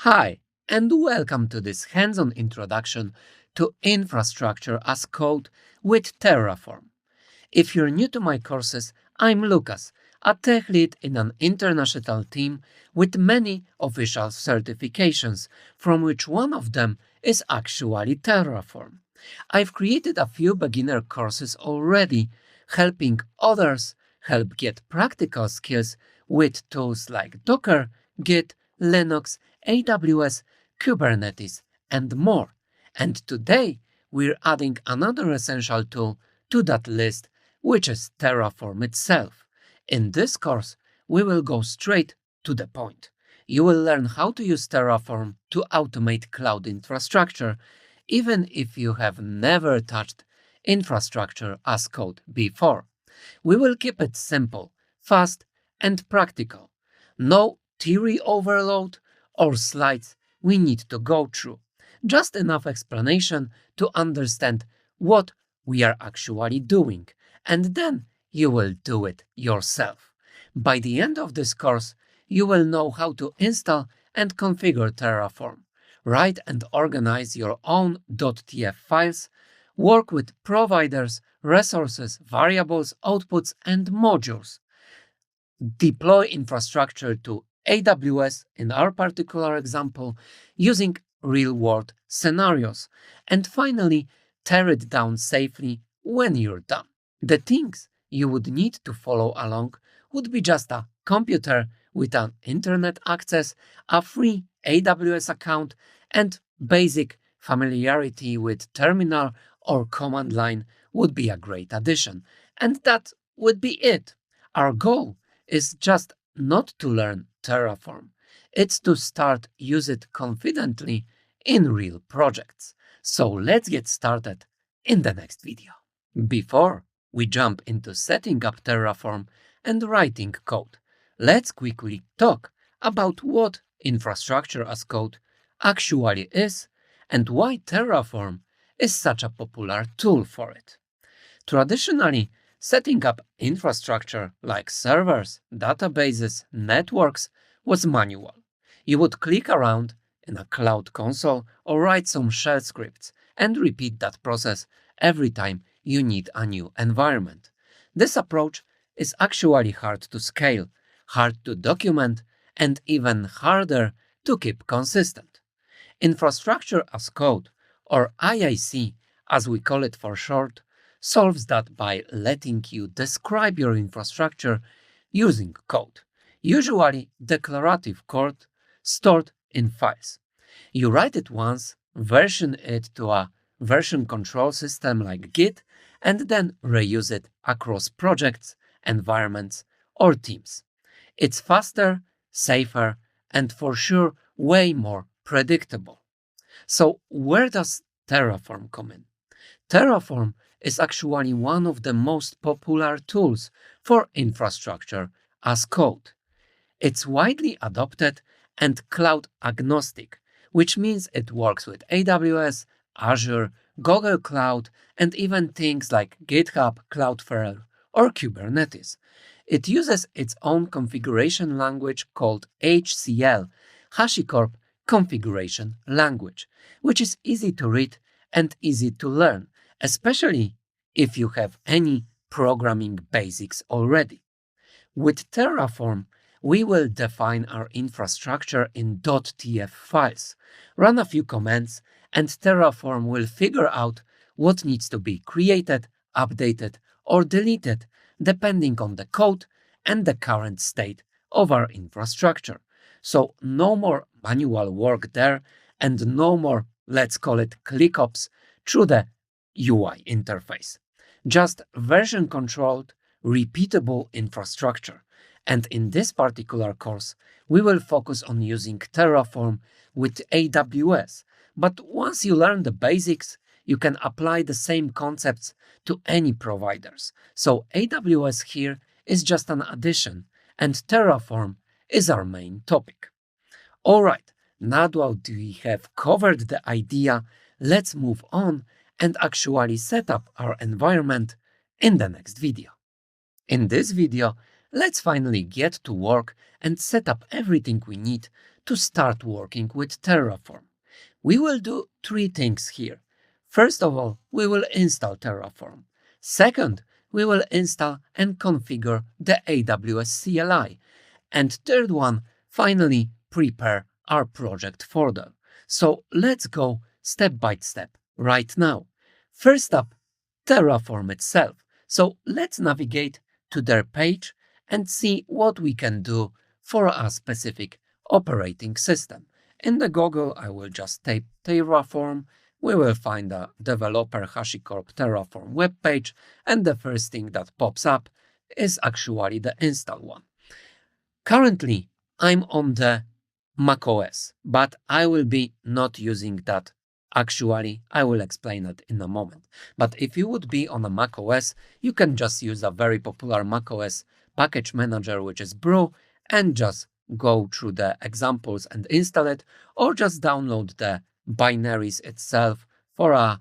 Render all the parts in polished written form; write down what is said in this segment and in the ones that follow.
Hi, and welcome to this hands-on introduction to infrastructure as code with Terraform. If you're new to my courses, I'm Lucas, a tech lead in an international team with many official certifications, from which one of them is actually Terraform. I've created a few beginner courses already, helping others help get practical skills with tools like Docker, Git, Linux, AWS, Kubernetes, and more. And today, we're adding another essential tool to that list, which is Terraform itself. In this course, we will go straight to the point. You will learn how to use Terraform to automate cloud infrastructure, even if you have never touched infrastructure as code before. We will keep it simple, fast, and practical. No theory overload or slides we need to go through. Just enough explanation to understand what we are actually doing, and then you will do it yourself. By the end of this course, you will know how to install and configure Terraform, write and organize your own .tf files, work with providers, resources, variables, outputs, and modules, deploy infrastructure to AWS in our particular example using real-world scenarios, and finally tear it down safely when you're done. The things you would need to follow along would be just a computer with an internet access, a free AWS account, and basic familiarity with terminal or command line would be a great addition. And that would be it. Our goal is just not to learn Terraform. It's to start use it confidently in real projects. So let's get started in the next video. Before we jump into setting up Terraform and writing code, let's quickly talk about what infrastructure as code actually is and why Terraform is such a popular tool for it. Traditionally, setting up infrastructure like servers, databases, networks was manual. You would click around in a cloud console or write some shell scripts and repeat that process every time you need a new environment. This approach is actually hard to scale, hard to document, and even harder to keep consistent. Infrastructure as code, or IAC as we call it for short, solves that by letting you describe your infrastructure using code, usually declarative code stored in files. You write it once, version it to a version control system like Git, and then reuse it across projects, environments, or teams. It's faster, safer, and for sure way more predictable. So where does Terraform come in? Terraform is actually one of the most popular tools for infrastructure as code. It's widely adopted and cloud agnostic, which means it works with AWS, Azure, Google Cloud, and even things like GitHub, Cloudflare, or Kubernetes. It uses its own configuration language called HCL, HashiCorp Configuration Language, which is easy to read and easy to learn, especially if you have any programming basics already. With Terraform, we will define our infrastructure in .tf files, run a few commands, and Terraform will figure out what needs to be created, updated, or deleted, depending on the code and the current state of our infrastructure. So no more manual work there, and no more, let's call it, ClickOps through the UI interface. Just version-controlled, repeatable infrastructure. And in this particular course, we will focus on using Terraform with AWS. But once you learn the basics, you can apply the same concepts to any providers. So AWS here is just an addition, and Terraform is our main topic. All right, now that we have covered the idea, let's move on and actually set up our environment in the next video. In this video, let's finally get to work and set up everything we need to start working with Terraform. We will do three things here. First of all, we will install Terraform. Second, we will install and configure the AWS CLI. And third one, finally, prepare our project folder. So let's go step by step right now. First up, Terraform itself. So let's navigate to their page and see what we can do for a specific operating system. In the Google, I will just type Terraform. We will find a developer HashiCorp Terraform webpage, and the first thing that pops up is actually the install one. Currently, I'm on the macOS, but I will be not using that. Actually, I will explain it in a moment. But if you would be on a macOS, you can just use a very popular macOS package manager, which is Brew, and just go through the examples and install it, or just download the binaries itself for a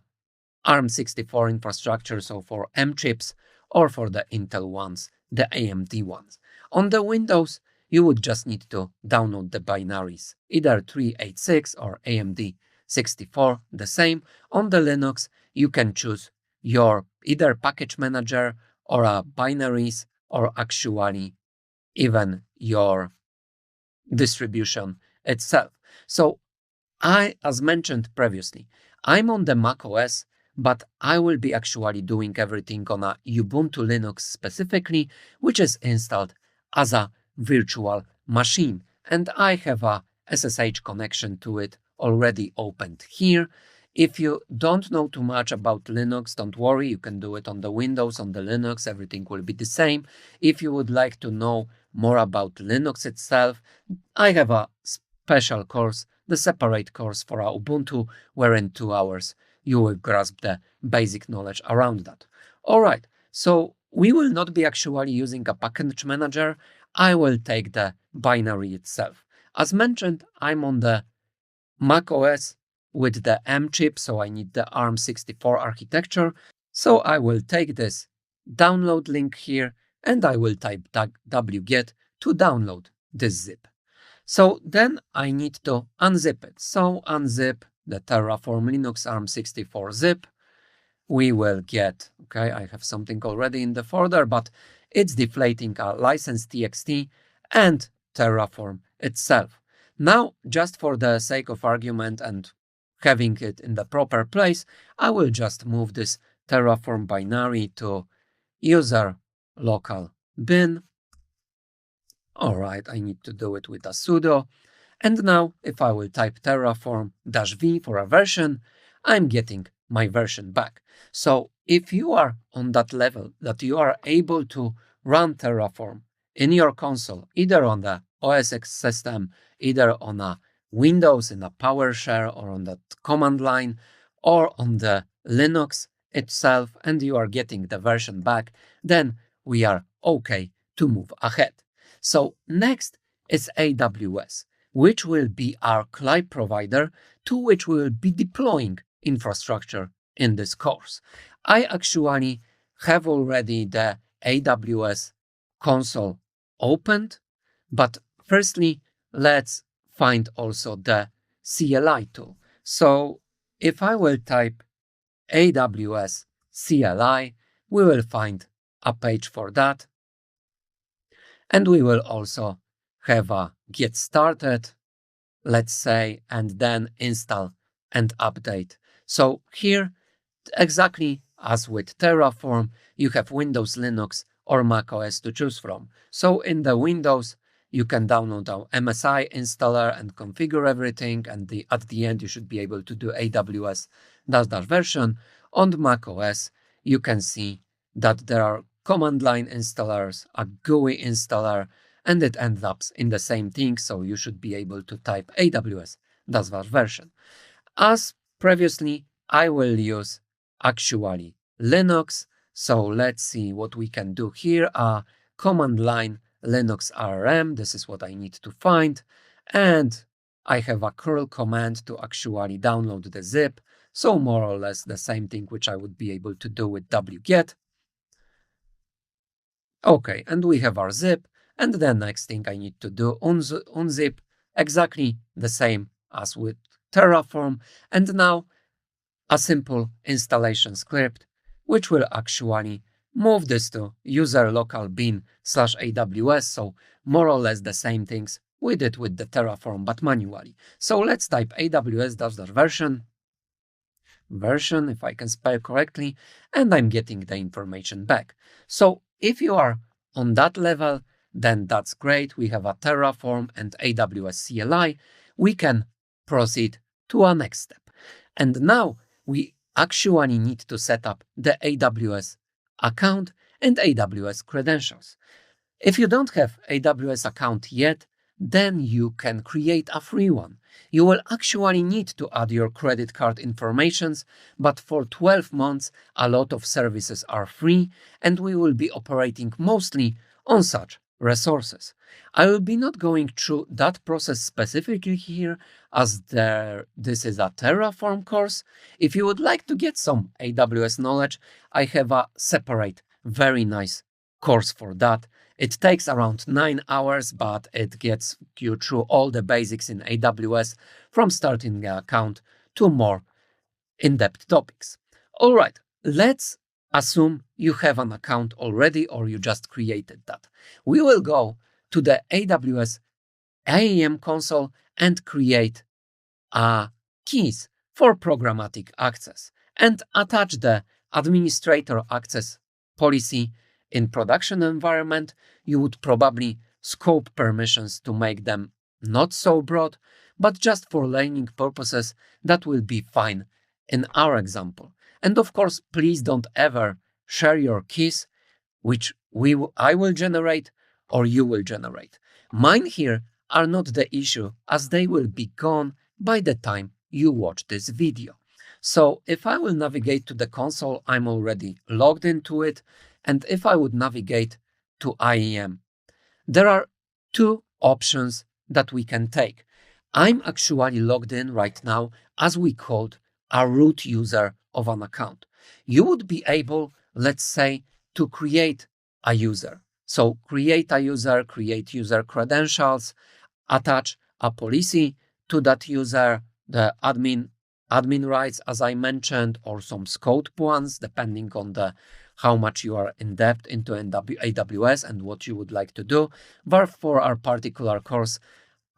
ARM64 infrastructure, so for M chips, or for the Intel ones, the AMD ones. On the Windows, you would just need to download the binaries, either 386 or AMD 64, the same. On the Linux, you can choose your either package manager or binaries, or actually even your distribution itself. So as mentioned previously, I'm on the macOS, but I will be actually doing everything on a Ubuntu Linux specifically, which is installed as a virtual machine. And I have a SSH connection to it already opened here. If you don't know too much about Linux, don't worry, you can do it on the Windows, on the Linux, everything will be the same. If you would like to know more about Linux itself, I have a special course, the separate course for Ubuntu, where in 2 hours you will grasp the basic knowledge around that. All right, so we will not be actually using a package manager. I will take the binary itself. As mentioned, I'm on the macOS with the M chip, so I need the ARM64 architecture. So I will take this download link here, and I will type wget to download this zip. So then I need to unzip it. So unzip the Terraform Linux ARM64 zip. We will get, okay, I have something already in the folder, but it's deflating a license.txt and Terraform itself. Now, just for the sake of argument and having it in the proper place, I will just move this Terraform binary to user local bin. All right, I need to do it with a sudo. And now, if I will type Terraform-V for a version, I'm getting my version back. So if you are on that level that you are able to run Terraform in your console, either on the OS X system, either on a Windows in a PowerShell or on that command line, or on the Linux itself, and you are getting the version back, then we are okay to move ahead. So next is AWS, which will be our cloud provider to which we will be deploying infrastructure in this course. I actually have already the AWS console opened, but firstly, let's find also the CLI tool. So if I will type AWS CLI, we will find a page for that. And we will also have a get started, let's say, and then install and update. So here, exactly as with Terraform, you have Windows, Linux, or macOS to choose from. So in the Windows, you can download our MSI installer and configure everything, and at the end, you should be able to do AWS -- version. On macOS, you can see that there are command line installers, a GUI installer, and it ends up in the same thing, so you should be able to type AWS -- version. As previously, I will use actually Linux, so let's see what we can do here. Command line Linux RRM, this is what I need to find, and I have a curl command to actually download the zip, so more or less the same thing which I would be able to do with wget. Okay, and we have our zip, and the next thing I need to do, unzip exactly the same as with Terraform. And now a simple installation script, which will actually move this to user local bin/AWS. So more or less the same things we did with the Terraform, but manually. So let's type aws-version, if I can spell correctly, and I'm getting the information back. So if you are on that level, then that's great. We have a Terraform and AWS CLI. We can proceed to our next step. And now we actually need to set up the AWS account and AWS credentials. If you don't have AWS account yet, then you can create a free one. You will actually need to add your credit card informations, but for 12 months, a lot of services are free, and we will be operating mostly on such resources. I will be not going through that process specifically here, as this is a Terraform course. If you would like to get some AWS knowledge, I have a separate, very nice course for that. It takes around 9 hours, but it gets you through all the basics in AWS, from starting an account to more in-depth topics. All right, let's assume you have an account already or you just created that. We will go to the AWS IAM console and create keys for programmatic access and attach the administrator access policy. In production environment, you would probably scope permissions to make them not so broad, but just for learning purposes, that will be fine in our example. And of course, please don't ever share your keys, which I will generate or you will generate. Mine here are not the issue, as they will be gone by the time you watch this video. So if I will navigate to the console, I'm already logged into it. And if I would navigate to IAM, there are two options that we can take. I'm actually logged in right now as we called a root user of an account. You would be able, let's say, to create a user. So create a user, create user credentials, attach a policy to that user, the admin rights, as I mentioned, or some scope ones, depending on how much you are in depth into AWS and what you would like to do. But for our particular course,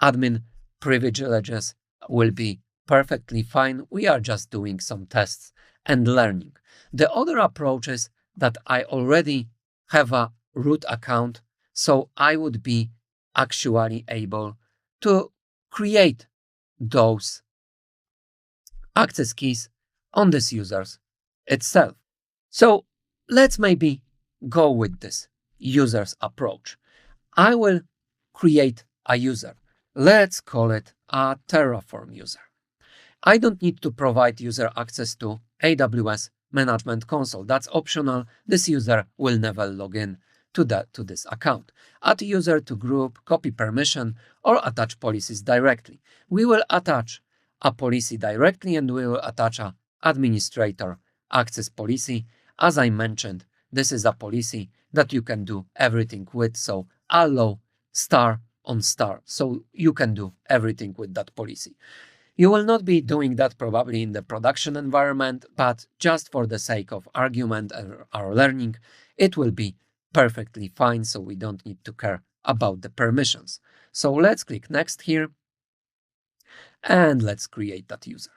admin privileges will be perfectly fine. We are just doing some tests and learning. The other approach is that I already have a root account, so I would be actually able to create those access keys on this users itself. So let's maybe go with this users approach. I will create a user. Let's call it a Terraform user. I don't need to provide user access to AWS Management Console. That's optional. This user will never log in to this account. Add user to group, copy permission, or attach policies directly. We will attach a policy directly, and we will attach a administrator access policy. As I mentioned, this is a policy that you can do everything with, so allow star on star, so you can do everything with that policy. You will not be doing that probably in the production environment, but just for the sake of argument and our learning, it will be perfectly fine, so we don't need to care about the permissions. So let's click next here, and let's create that user.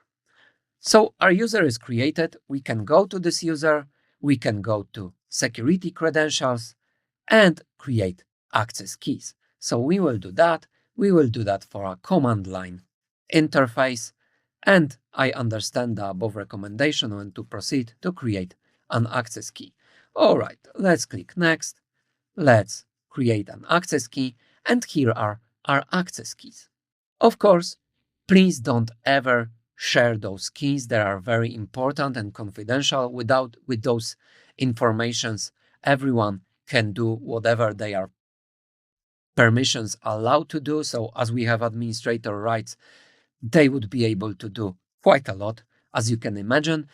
So our user is created. We can go to this user, we can go to security credentials and create access keys. So we will do that. We will do that for a command line interface. And I understand the above recommendation and to proceed to create an access key. All right, let's click next. Let's create an access key. And here are our access keys. Of course, please don't ever share those keys. They are very important and confidential. With those informations, everyone can do whatever they are permissions allowed to do. So as we have administrator rights, they would be able to do quite a lot, as you can imagine.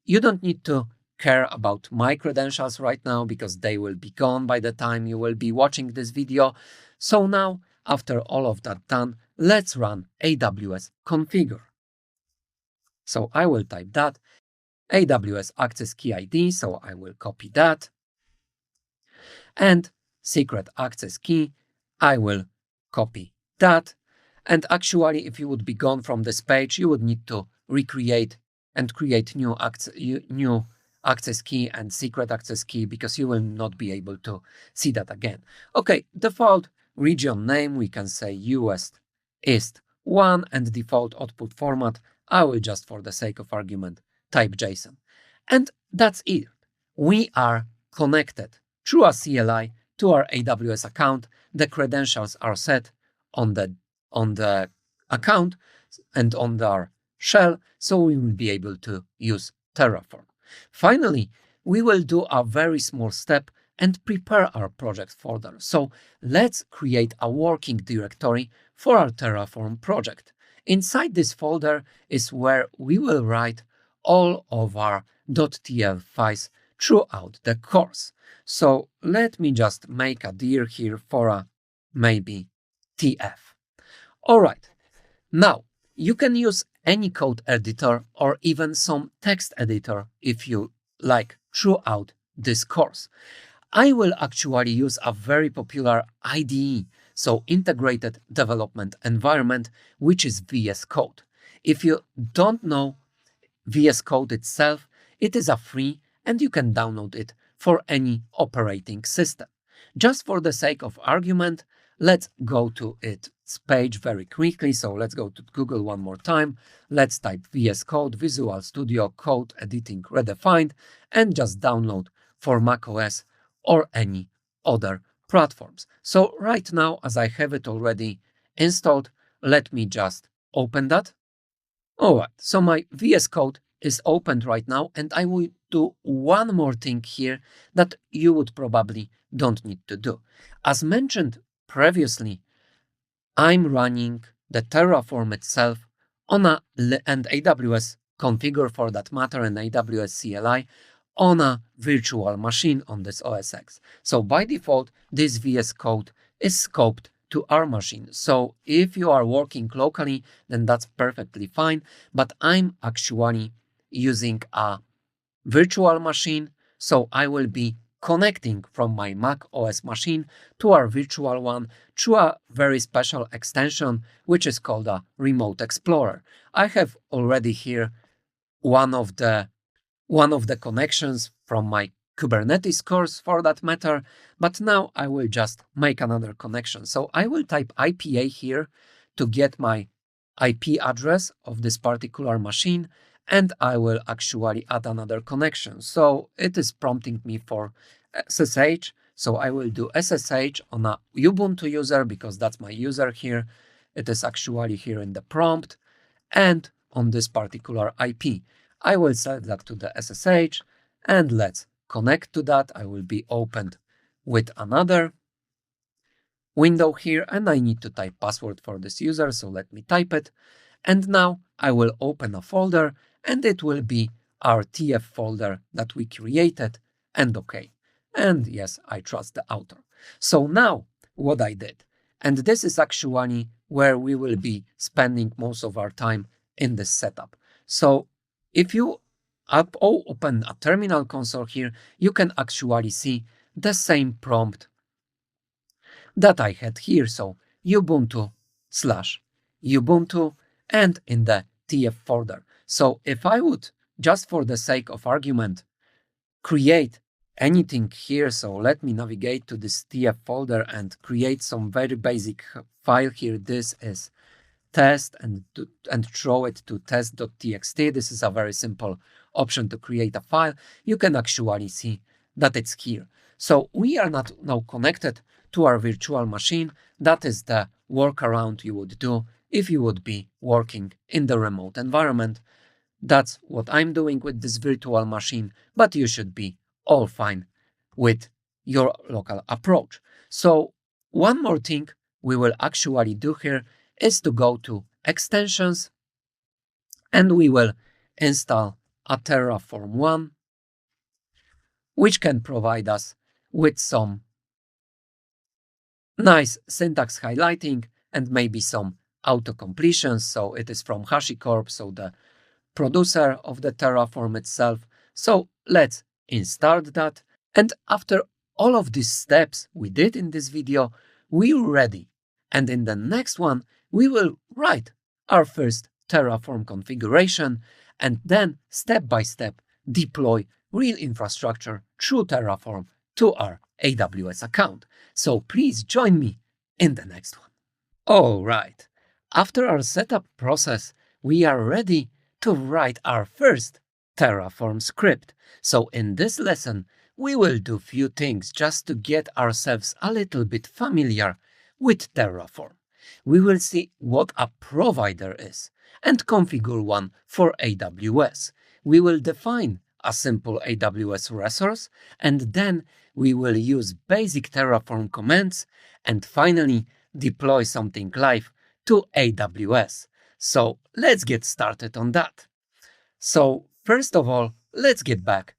You don't need to care about my credentials right now because they will be gone by the time you will be watching this video. So now, after all of that done, let's run AWS configure. So I will type that, AWS access key ID, so I will copy that, and secret access key, I will copy that. And actually, if you would be gone from this page, you would need to recreate and create new access key and secret access key, because you will not be able to see that again. Okay, default region name, we can say US East 1, and default output format, I will just, for the sake of argument, type JSON. And that's it. We are connected through a CLI to our AWS account. The credentials are set on the account and on our shell, so we will be able to use Terraform. Finally, we will do a very small step and prepare our project folder. So let's create a working directory for our Terraform project. Inside this folder is where we will write all of our .tl files throughout the course. So let me just make a dir here for a maybe TF. All right, now you can use any code editor or even some text editor if you like throughout this course. I will actually use a very popular IDE, so Integrated Development Environment, which is VS Code. If you don't know VS Code itself, it is a free and you can download it for any operating system. Just for the sake of argument, let's go to its page very quickly. So let's go to Google one more time. Let's type VS Code, Visual Studio Code Editing Redefined, and just download for macOS or any other platforms. So right now, as I have it already installed, let me just open that. All right, so my VS Code is opened right now, and I will do one more thing here that you would probably don't need to do. As mentioned previously, I'm running the Terraform itself on and AWS configure for that matter, and AWS CLI on a virtual machine on this OS X. So by default, this VS Code is scoped to our machine. So if you are working locally, then that's perfectly fine. But I'm actually using a virtual machine, so I will be connecting from my Mac OS machine to our virtual one through a very special extension, which is called a Remote Explorer. I have already here one of the connections from my Kubernetes course for that matter, but now I will just make another connection. So I will type IPA here to get my IP address of this particular machine, and I will actually add another connection. So it is prompting me for SSH. So I will do SSH on a Ubuntu user because that's my user here. It is actually here in the prompt, and on this particular IP. I will set that to the SSH, and let's connect to that. I will be opened with another window here, and I need to type password for this user, so let me type it. And now I will open a folder, and it will be our TF folder that we created, and OK. And yes, I trust the author. So now what I did, and this is actually where we will be spending most of our time in this setup. So if you open a terminal console here, you can actually see the same prompt that I had here. So Ubuntu /Ubuntu and in the TF folder. So if I would, just for the sake of argument, create anything here, so let me navigate to this TF folder and create some very basic file here. This is test and throw it to test.txt. This is a very simple option to create a file. You can actually see that it's here. So we are not now connected to our virtual machine. That is the workaround you would do if you would be working in the remote environment. That's what I'm doing with this virtual machine, but you should be all fine with your local approach. So one more thing we will actually do here is to go to extensions, and we will install a Terraform 1, which can provide us with some nice syntax highlighting and maybe some auto-completion, so it is from HashiCorp, so the producer of the Terraform itself. So let's install that. And after all of these steps we did in this video, we're ready. And in the next one, we will write our first Terraform configuration and then step by step deploy real infrastructure through Terraform to our AWS account. So please join me in the next one. All right. After our setup process, we are ready to write our first Terraform script. So in this lesson, we will do few things just to get ourselves a little bit familiar with Terraform. We will see what a provider is and configure one for AWS. We will define a simple AWS resource, and then we will use basic Terraform commands, and finally deploy something live to AWS. So let's get started on that. So first of all, let's get back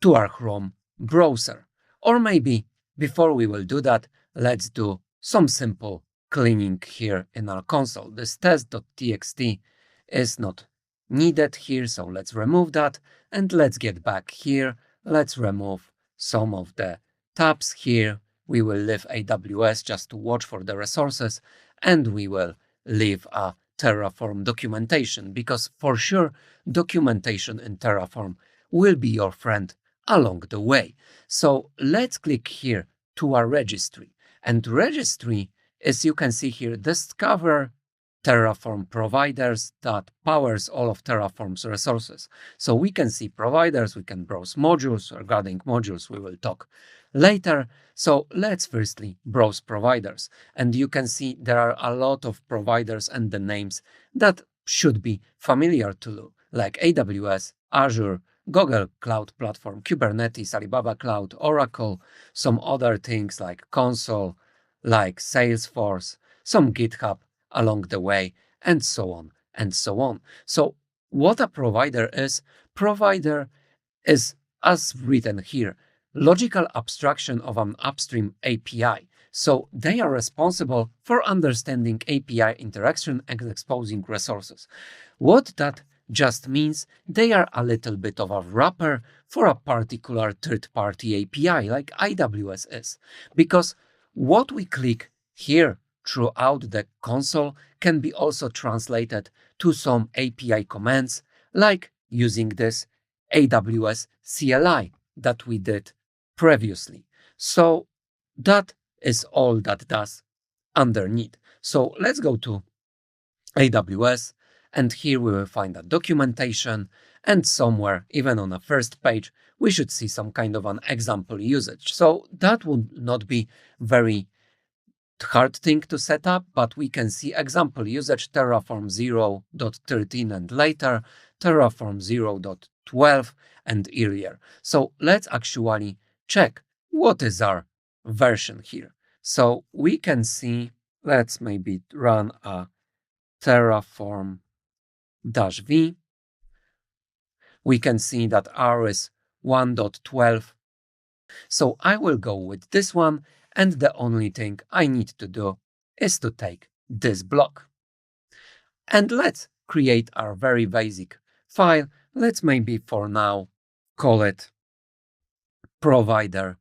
to our Chrome browser. Or maybe before we will do that, let's do some simple cleaning here in our console. This test.txt is not needed here, so let's remove that. And let's get back here. Let's remove some of the tabs here. We will leave AWS just to watch for the resources, and we will leave a Terraform documentation, because for sure documentation in Terraform will be your friend along the way. So let's click here to our registry. And registry, as you can see here, discover Terraform providers that powers all of Terraform's resources. So we can see providers, we can browse modules. Regarding modules, we will talk later. So let's firstly browse providers. And you can see there are a lot of providers and the names that should be familiar to you, like AWS, Azure, Google Cloud Platform, Kubernetes, Alibaba Cloud, Oracle, some other things like Console, like Salesforce, some GitHub along the way, and so on and so on. So what a provider is as written here, logical abstraction of an upstream API. So they are responsible for understanding API interaction and exposing resources. What that just means, they are a little bit of a wrapper for a particular third-party API like AWS is, because what we click here throughout the console can be also translated to some API commands, like using this AWS CLI that we did previously. So that is all that does underneath. So let's go to AWS, and here we will find a documentation, and somewhere, even on the first page, we should see some kind of an example usage. So that would not be very hard thing to set up, but we can see example usage Terraform 0.13 and later, Terraform 0.12 and earlier. So let's actually check what is our version here. So we can see, let's maybe run a Terraform -v. We can see that R is 1.12. So I will go with this one, and the only thing I need to do is to take this block. And let's create our very basic file. Let's maybe for now call it provider,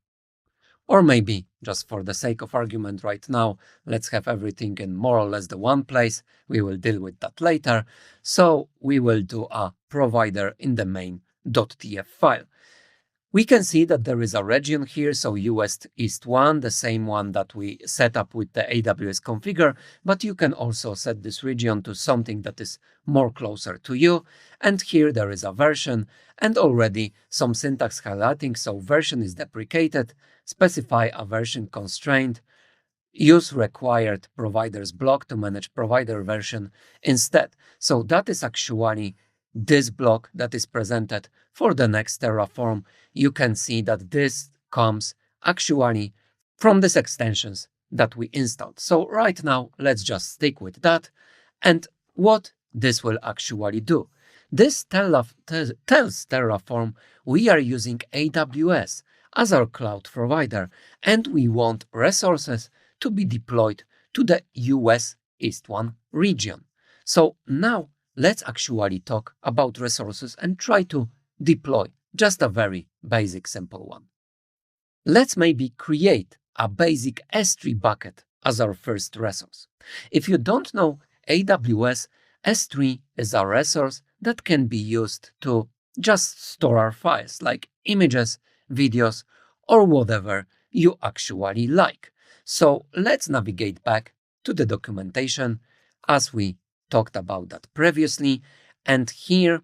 or maybe just for the sake of argument right now, let's have everything in more or less the one place. We will deal with that later. So we will do a provider in the main.tf file. We can see that there is a region here, so US East 1, the same one that we set up with the AWS configure, but you can also set this region to something that is more closer to you. And here there is a version and already some syntax highlighting, so version is deprecated, specify a version constraint, use required providers block to manage provider version instead. So that is actually this block that is presented for the next Terraform. You can see that this comes actually from these extensions that we installed. So right now, let's just stick with that. And what this will actually do. This tells Terraform we are using AWS as our cloud provider, and we want resources to be deployed to the US East 1 region. So now let's actually talk about resources and try to deploy just a very basic, simple one. Let's maybe create a basic S3 bucket as our first resource. If you don't know, AWS S3 is a resource that can be used to just store our files like images, videos, or whatever you actually like. So let's navigate back to the documentation as we talked about that previously. And here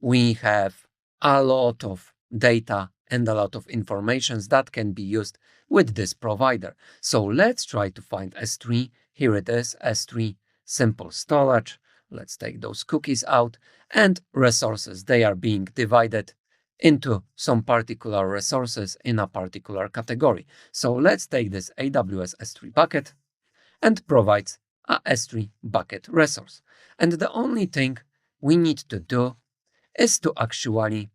we have a lot of data and a lot of information that can be used with this provider. So let's try to find S3. Here it is, S3 simple storage. Let's take those cookies out, and resources. They are being divided into some particular resources in a particular category. So let's take this AWS S3 bucket and provides a S3 bucket resource. And the only thing we need to do is to actually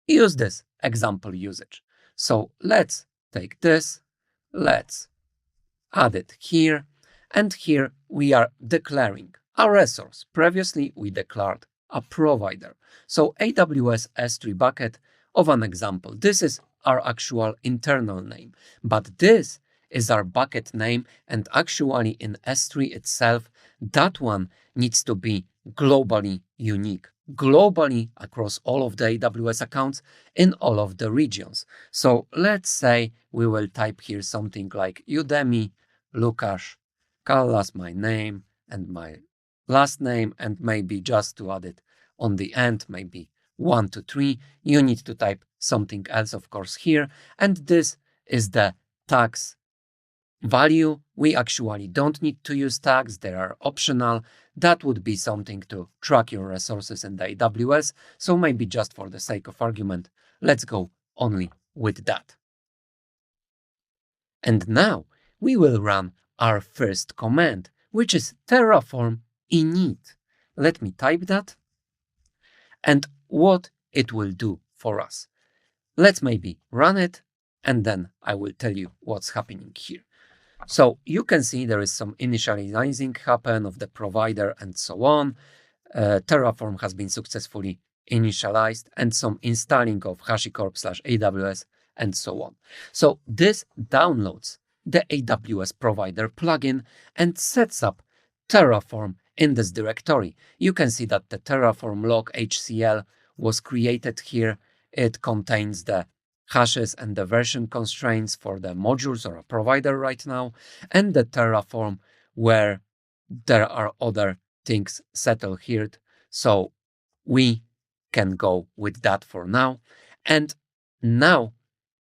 use this example usage. So let's take this, let's add it here, and here we are declaring a resource. Previously, we declared a provider. So AWS S3 bucket of an example. This is our actual internal name, but this is our bucket name, and actually in S3 itself, that one needs to be globally unique, globally across all of the AWS accounts in all of the regions. So let's say we will type here something like Udemy, Lukasz, Kallas, my name and my last name, and maybe just to add it on the end, maybe 1, 2, 3. You need to type something else, of course, here. And this is the tags value. We actually don't need to use tags. They are optional. That would be something to track your resources in the AWS. So maybe just for the sake of argument, let's go only with that. And now we will run our first command, which is Terraform init. Let me type that and what it will do for us. Let's maybe run it, and then I will tell you what's happening here. So you can see there is some initializing happen of the provider and so on. Terraform has been successfully initialized, and some installing of HashiCorp/AWS and so on. So this downloads the AWS provider plugin and sets up Terraform in this directory. You can see that the Terraform log HCL was created here. It contains the hashes and the version constraints for the modules or a provider right now, and the Terraform where there are other things settled here. So we can go with that for now. And now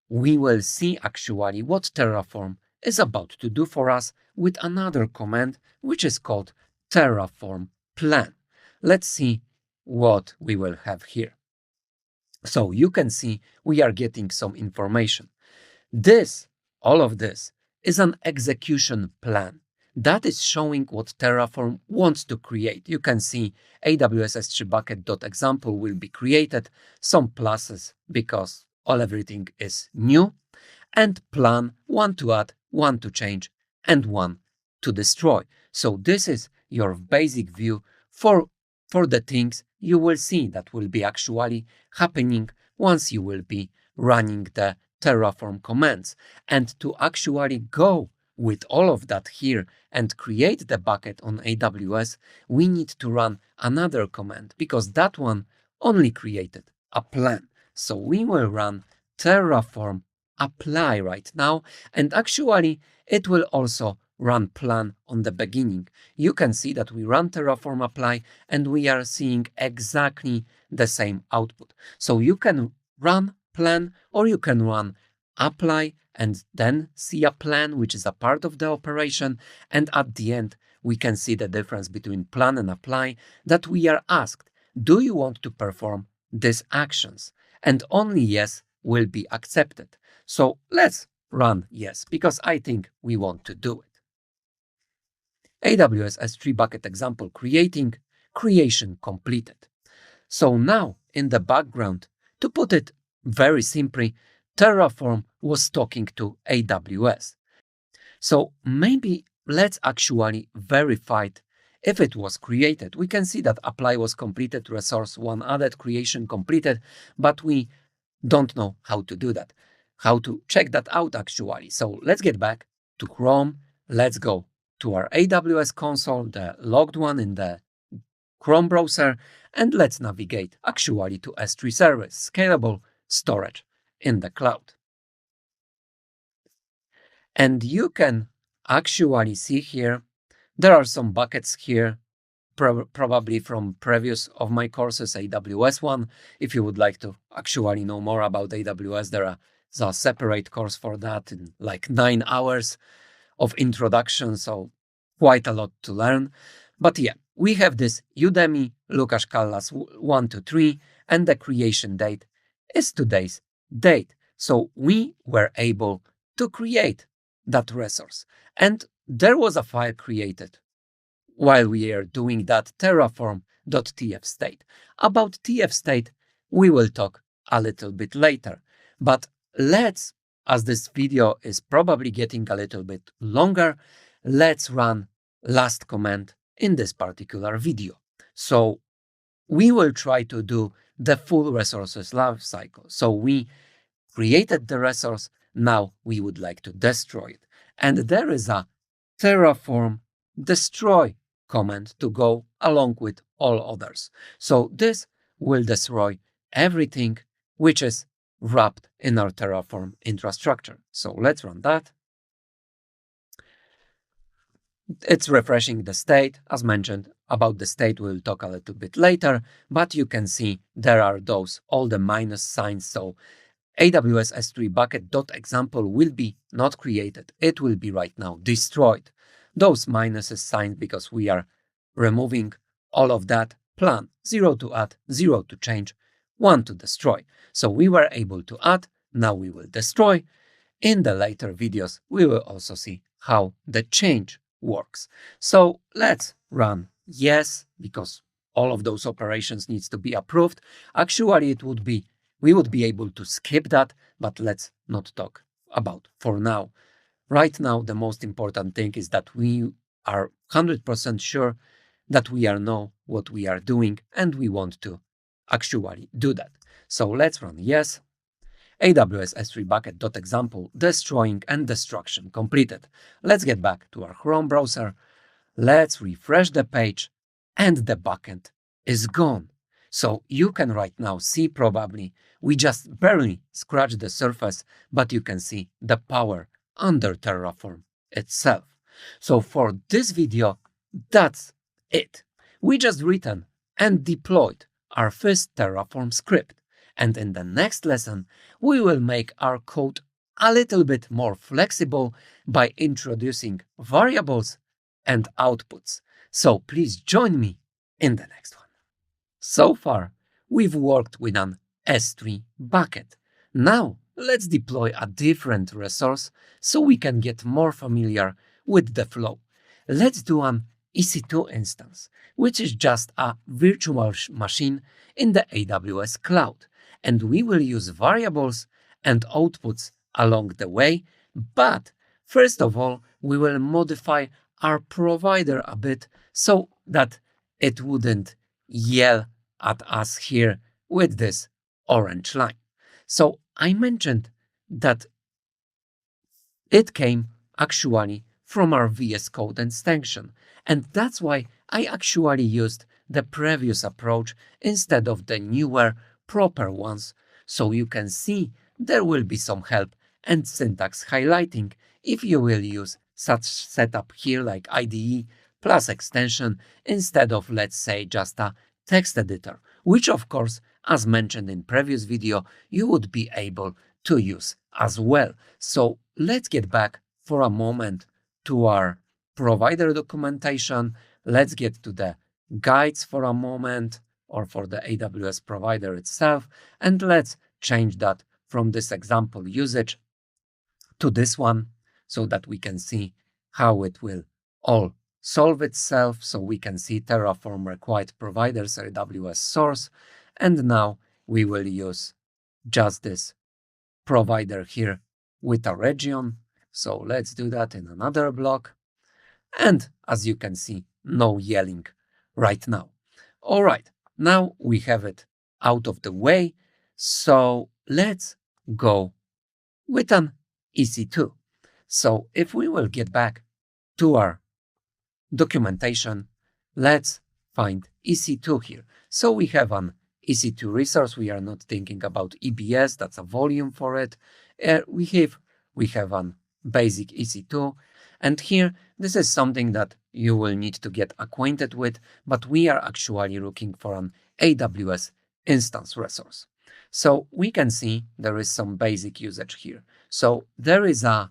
we will see actually what Terraform is about to do for us with another command, which is called Terraform plan. Let's see what we will have here. So you can see we are getting some information. All of this is an execution plan that is showing what Terraform wants to create. You can see AWS S3 bucket.example will be created, some pluses because everything is new, and plan, one to add, one to change, and one to destroy. So this is your basic view for the things you will see that will be actually happening once you will be running the Terraform commands. And to actually go with all of that here and create the bucket on AWS, we need to run another command because that one only created a plan. So we will run Terraform apply right now, and actually it will also run plan on the beginning. You can see that we run Terraform apply and we are seeing exactly the same output. So you can run plan or you can run apply and then see a plan, which is a part of the operation. And at the end, we can see the difference between plan and apply, that we are asked, do you want to perform these actions? And only yes will be accepted. So let's run yes, because I think we want to do it. AWS S3 bucket example creation completed. So now in the background, to put it very simply, Terraform was talking to AWS. So maybe let's actually verify it if it was created. We can see that apply was completed, resource one added, creation completed, but we don't know how to do that, how to check that out actually. So let's get back to Chrome. Let's go to our AWS console, the logged one in the Chrome browser, and let's navigate actually to S3 service, scalable storage in the cloud. And you can actually see here, there are some buckets here, probably from previous of my courses, AWS one. If you would like to actually know more about AWS, there's a separate course for that in like 9 hours of introduction, so quite a lot to learn. But yeah, we have this Udemy, Lukasz Kallas 123, and the creation date is today's date. So we were able to create that resource. And there was a file created while we are doing that, terraform.tfstate. About tfstate, we will talk a little bit later. But let's, as this video is probably getting a little bit longer, let's run last command in this particular video. So we will try to do the full resources life cycle. So we created the resource, now we would like to destroy it. And there is a Terraform destroy command to go along with all others. So this will destroy everything which is wrapped in our Terraform infrastructure. So let's run that. It's refreshing the state. As mentioned, about the state we'll talk a little bit later, but you can see there are those, all the minus signs. So AWS S3 bucket.example will be not created. It will be right now destroyed. Those minuses signed because we are removing all of that plan. 0 to add, 0 to change, 1 to destroy. So we were able to add, now we will destroy. In the later videos, we will also see how the change works. So let's run yes, because all of those operations needs to be approved. Actually, we would be able to skip that, but let's not talk about for now. Right now, the most important thing is that we are 100% sure that we know what we are doing and we want to actually do that. So let's run yes. AWS S3 bucket.example, destroying and destruction completed. Let's get back to our Chrome browser. Let's refresh the page and the bucket is gone. So you can right now see probably we just barely scratched the surface, but you can see the power under Terraform itself. So for this video, that's it. We just written and deployed our first Terraform script. And in the next lesson, we will make our code a little bit more flexible by introducing variables and outputs. So please join me in the next one. So far, we've worked with an S3 bucket. Now, let's deploy a different resource so we can get more familiar with the flow. Let's do an EC2 instance, which is just a virtual machine in the AWS cloud. And we will use variables and outputs along the way. But first of all, we will modify our provider a bit so that it wouldn't yell at us here with this orange line. So I mentioned that it came actually from our VS Code extension. And that's why I actually used the previous approach instead of the newer proper ones. So you can see there will be some help and syntax highlighting if you will use such setup here like IDE plus extension instead of, let's say, just a text editor, which of course, as mentioned in previous video, you would be able to use as well. So let's get back for a moment to our provider documentation. Let's get to the guides for a moment, or for the AWS provider itself, and let's change that from this example usage to this one so that we can see how it will all solve itself. So we can see Terraform required providers, AWS source, and now we will use just this provider here with a region. So let's do that in another block. And as you can see, no yelling right now. All right, now we have it out of the way. So let's go with an EC2. So if we will get back to our documentation, let's find EC2 here. So we have an EC2 resource. We are not thinking about EBS, that's a volume for it. We have an basic EC2. And here, this is something that you will need to get acquainted with, but we are actually looking for an AWS instance resource. So we can see there is some basic usage here. So there is a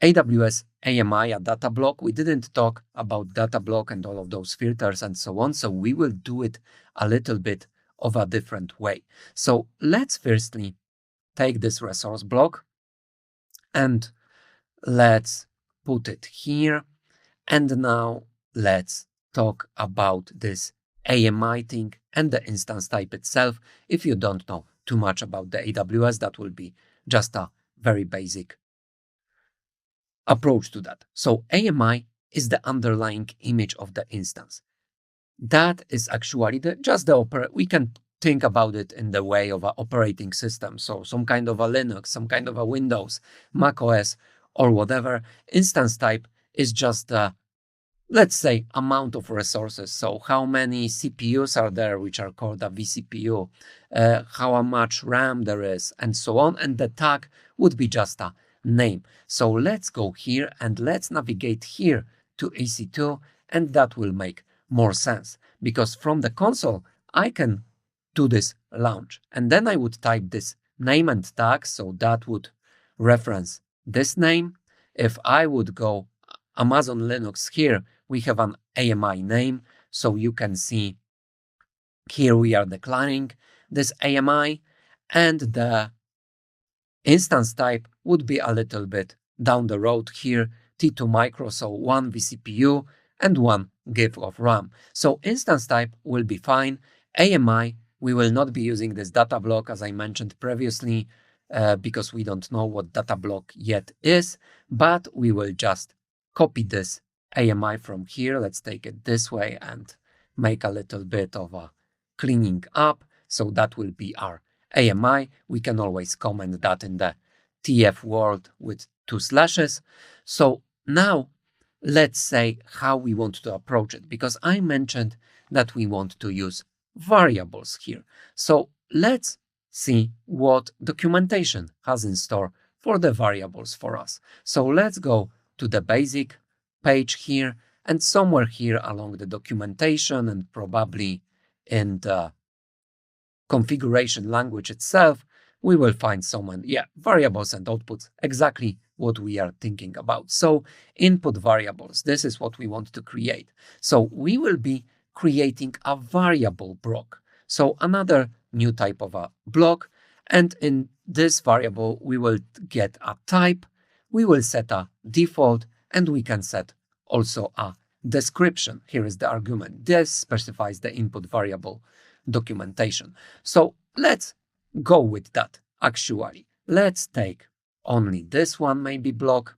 AWS AMI, a data block. We didn't talk about data block and all of those filters and so on. So we will do it a little bit of a different way. So let's firstly take this resource block and let's put it here. And now let's talk about this AMI thing and the instance type itself. If you don't know too much about the AWS, that will be just a very basic approach to that. So AMI is the underlying image of the instance. That is actually we can think about it in the way of an operating system. So some kind of a Linux, some kind of a Windows, Mac OS, or whatever. Instance type is just the, let's say, amount of resources. So how many CPUs are there, which are called a vCPU, how much RAM there is, and so on. And the tag would be just a name. So let's go here and let's navigate here to EC2, and that will make more sense because from the console, I can do this launch, and then I would type this name and tag. So that would reference this name. If I would go Amazon Linux here, we have an AMI name. So you can see here we are declaring this AMI, and the instance type would be a little bit down the road here, T2 micro, so 1 vCPU and 1 gig of RAM. So instance type will be fine. AMI, we will not be using this data block as I mentioned previously because we don't know what data block yet is, but we will just copy this AMI from here. Let's take it this way and make a little bit of a cleaning up. So that will be our AMI. We can always comment that in the TF world with 2 slashes. So now let's say how we want to approach it, because I mentioned that we want to use variables here. So let's see what documentation has in store for the variables for us. So let's go to the basic page here, and somewhere here along the documentation and probably in the configuration language itself, we will find variables and outputs, exactly what we are thinking about. So input variables, this is what we want to create. So we will be creating a variable block. So another new type of a block. And in this variable, we will get a type, we will set a default, and we can set also a description. Here is the argument. This specifies the input variable documentation. So let's go with that actually. Let's take only this one maybe block,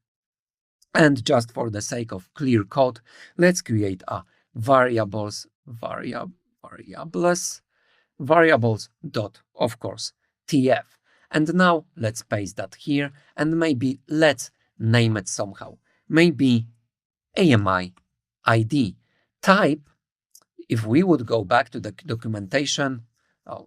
and just for the sake of clear code, let's create a variables dot, of course, tf. And now let's paste that here, and maybe let's name it somehow. Maybe AMI ID. Type, if we would go back to the documentation,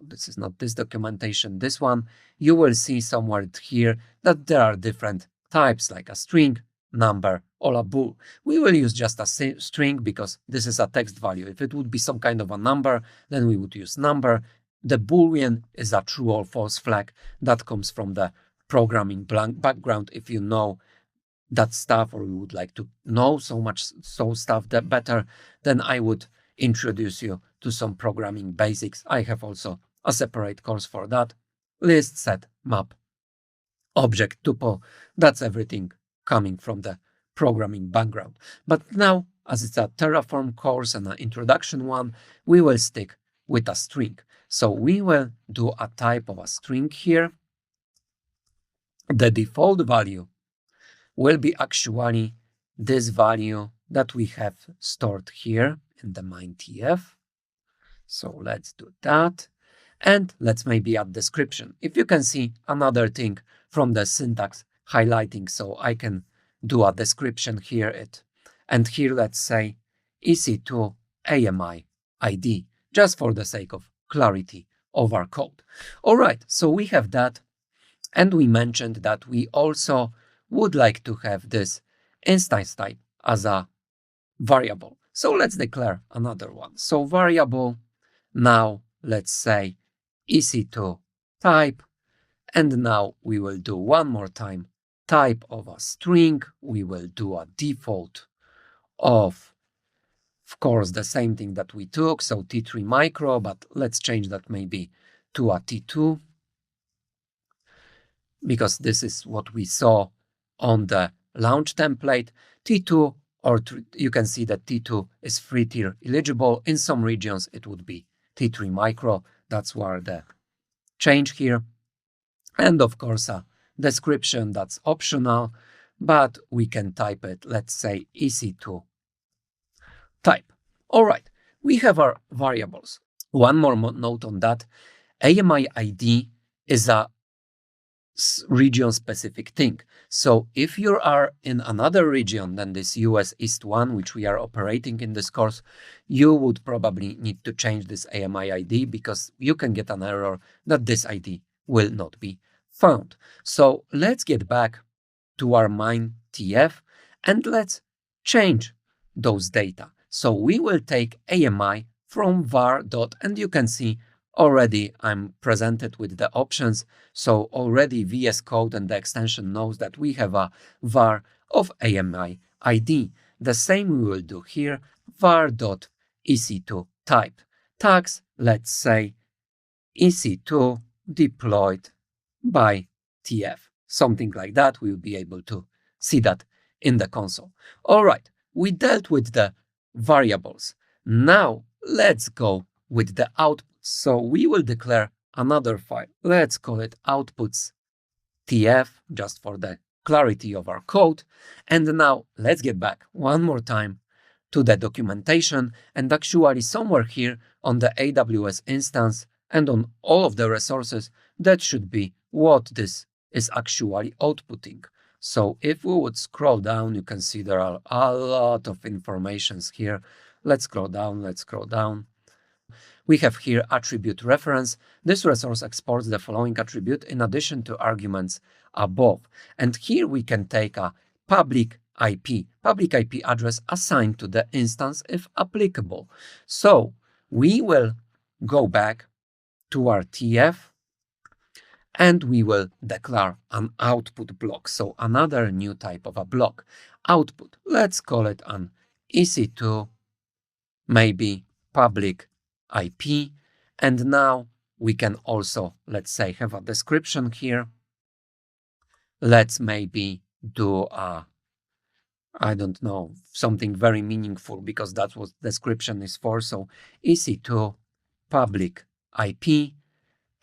this is not this documentation, this one, you will see somewhere here that there are different types like a string, number, or a bool. We will use just a string because this is a text value. If it would be some kind of a number, then we would use number. The Boolean is a true or false flag that comes from the programming background. If you know that stuff, or you would like to know stuff that better, then I would introduce you to some programming basics. I have also a separate course for that. List, set, map, object, tuple. That's everything coming from the programming background. But now, as it's a Terraform course and an introduction one, we will stick with a string. So we will do a type of a string here. The default value will be actually this value that we have stored here in the main TF. So let's do that. And let's maybe add description. If you can see another thing from the syntax highlighting, so I can do a description here. And here, let's say EC2 AMI ID, just for the sake of clarity of our code. All right, so we have that. And we mentioned that we also would like to have this instance type as a variable. So let's declare another one. So variable, now let's say EC2 type, and now we will do one more time type of a string. We will do a default of course, the same thing that we took, so T3 micro, but let's change that maybe to a T2, because this is what we saw on the launch template. T2, or you can see that T2 is free tier eligible. In some regions, it would be T3 micro. That's where the change here. And of course, a description that's optional, but we can type it, let's say EC2 type. All right, we have our variables. One more note on that. AMI ID is a region-specific thing. So if you are in another region than this US East one, which we are operating in this course, you would probably need to change this AMI ID, because you can get an error that this ID will not be found. So let's get back to our main TF and let's change those data. So we will take AMI from var dot, and you can see already I'm presented with the options. So already VS Code and the extension knows that we have a var of AMI ID. The same we will do here, var dot EC2 type. Tags, let's say EC2 deployed by TF. Something like that. We will be able to see that in the console. All right, we dealt with the variables. Now let's go with the outputs. So we will declare another file. Let's call it outputs TF, just for the clarity of our code. And now let's get back one more time to the documentation, and actually somewhere here on the AWS instance and on all of the resources, that should be what this is actually outputting. So if we would scroll down, you can see there are a lot of informations here. Let's scroll down. We have here attribute reference. This resource exports the following attribute in addition to arguments above. And here we can take a public IP address assigned to the instance if applicable. So we will go back to our TF and we will declare an output block. So another new type of a block. Output, let's call it an EC2, maybe public IP. And now we can also, let's say, have a description here. Let's maybe do a, I don't know, something very meaningful, because that's what description is for. So EC2 public IP.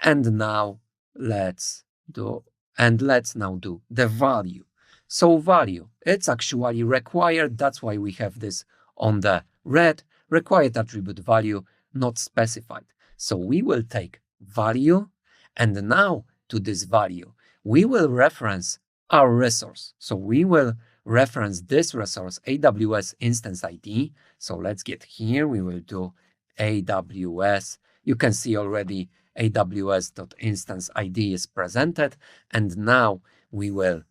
And now let's now do the value. So value, it's actually required. That's why we have this on the red, required attribute value, not specified. So we will take value, and now to this value, we will reference our resource. So we will reference this resource, AWS instance ID. So let's get here, we will do AWS. You can see already AWS.instance ID is presented. And now we will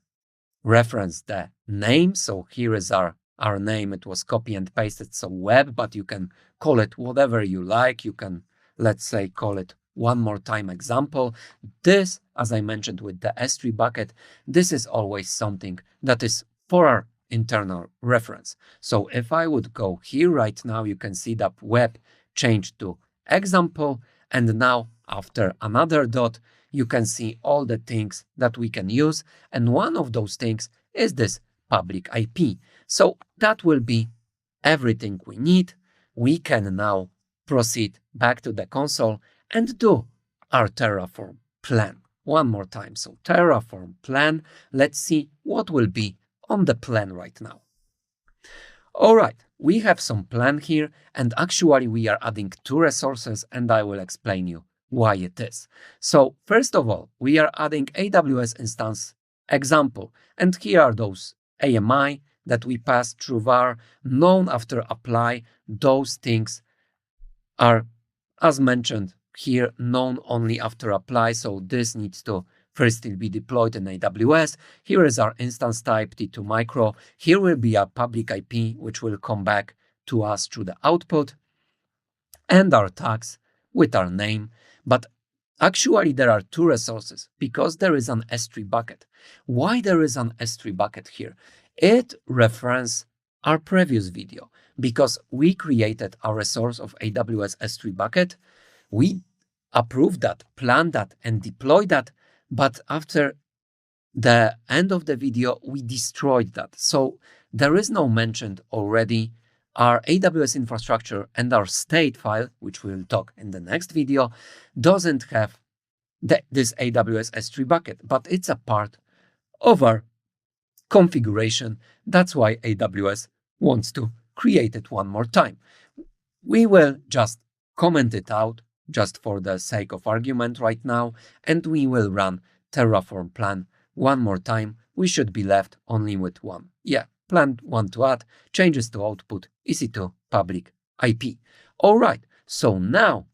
reference the name. So here is our name. It was copy and pasted, so web, but you can call it whatever you like. You can, let's say, call it one more time example. This, as I mentioned with the S3 bucket, this is always something that is for our internal reference. So if I would go here right now, you can see that web changed to example. And now after another dot, you can see all the things that we can use. And one of those things is this public IP. So that will be everything we need. We can now proceed back to the console and do our Terraform plan one more time. So Terraform plan, let's see what will be on the plan right now. All right, we have some plan here, and actually we are adding two resources, and I will explain you why it is. So first of all, we are adding AWS instance example, and here are those AMI that we pass through var, known after apply. Those things are, as mentioned here, known only after apply, so this needs to first be deployed in AWS. Here is our instance type, T2 micro. Here will be a public IP, which will come back to us through the output, and our tags with our name. But actually, there are two resources because there is an S3 bucket. Why there is an S3 bucket here? It references our previous video because we created a resource of AWS S3 bucket. We approved that, planned that, and deployed that. But after the end of the video, we destroyed that. So there is no mentioned already our AWS infrastructure, and our state file, which we will talk in the next video, doesn't have this AWS S3 bucket, but it's a part of our configuration. That's why AWS wants to create it one more time. We will just comment it out just for the sake of argument right now, and we will run Terraform plan one more time. We should be left only with one. Yeah, plan one to add, changes to output, EC2 public IP. All right, so now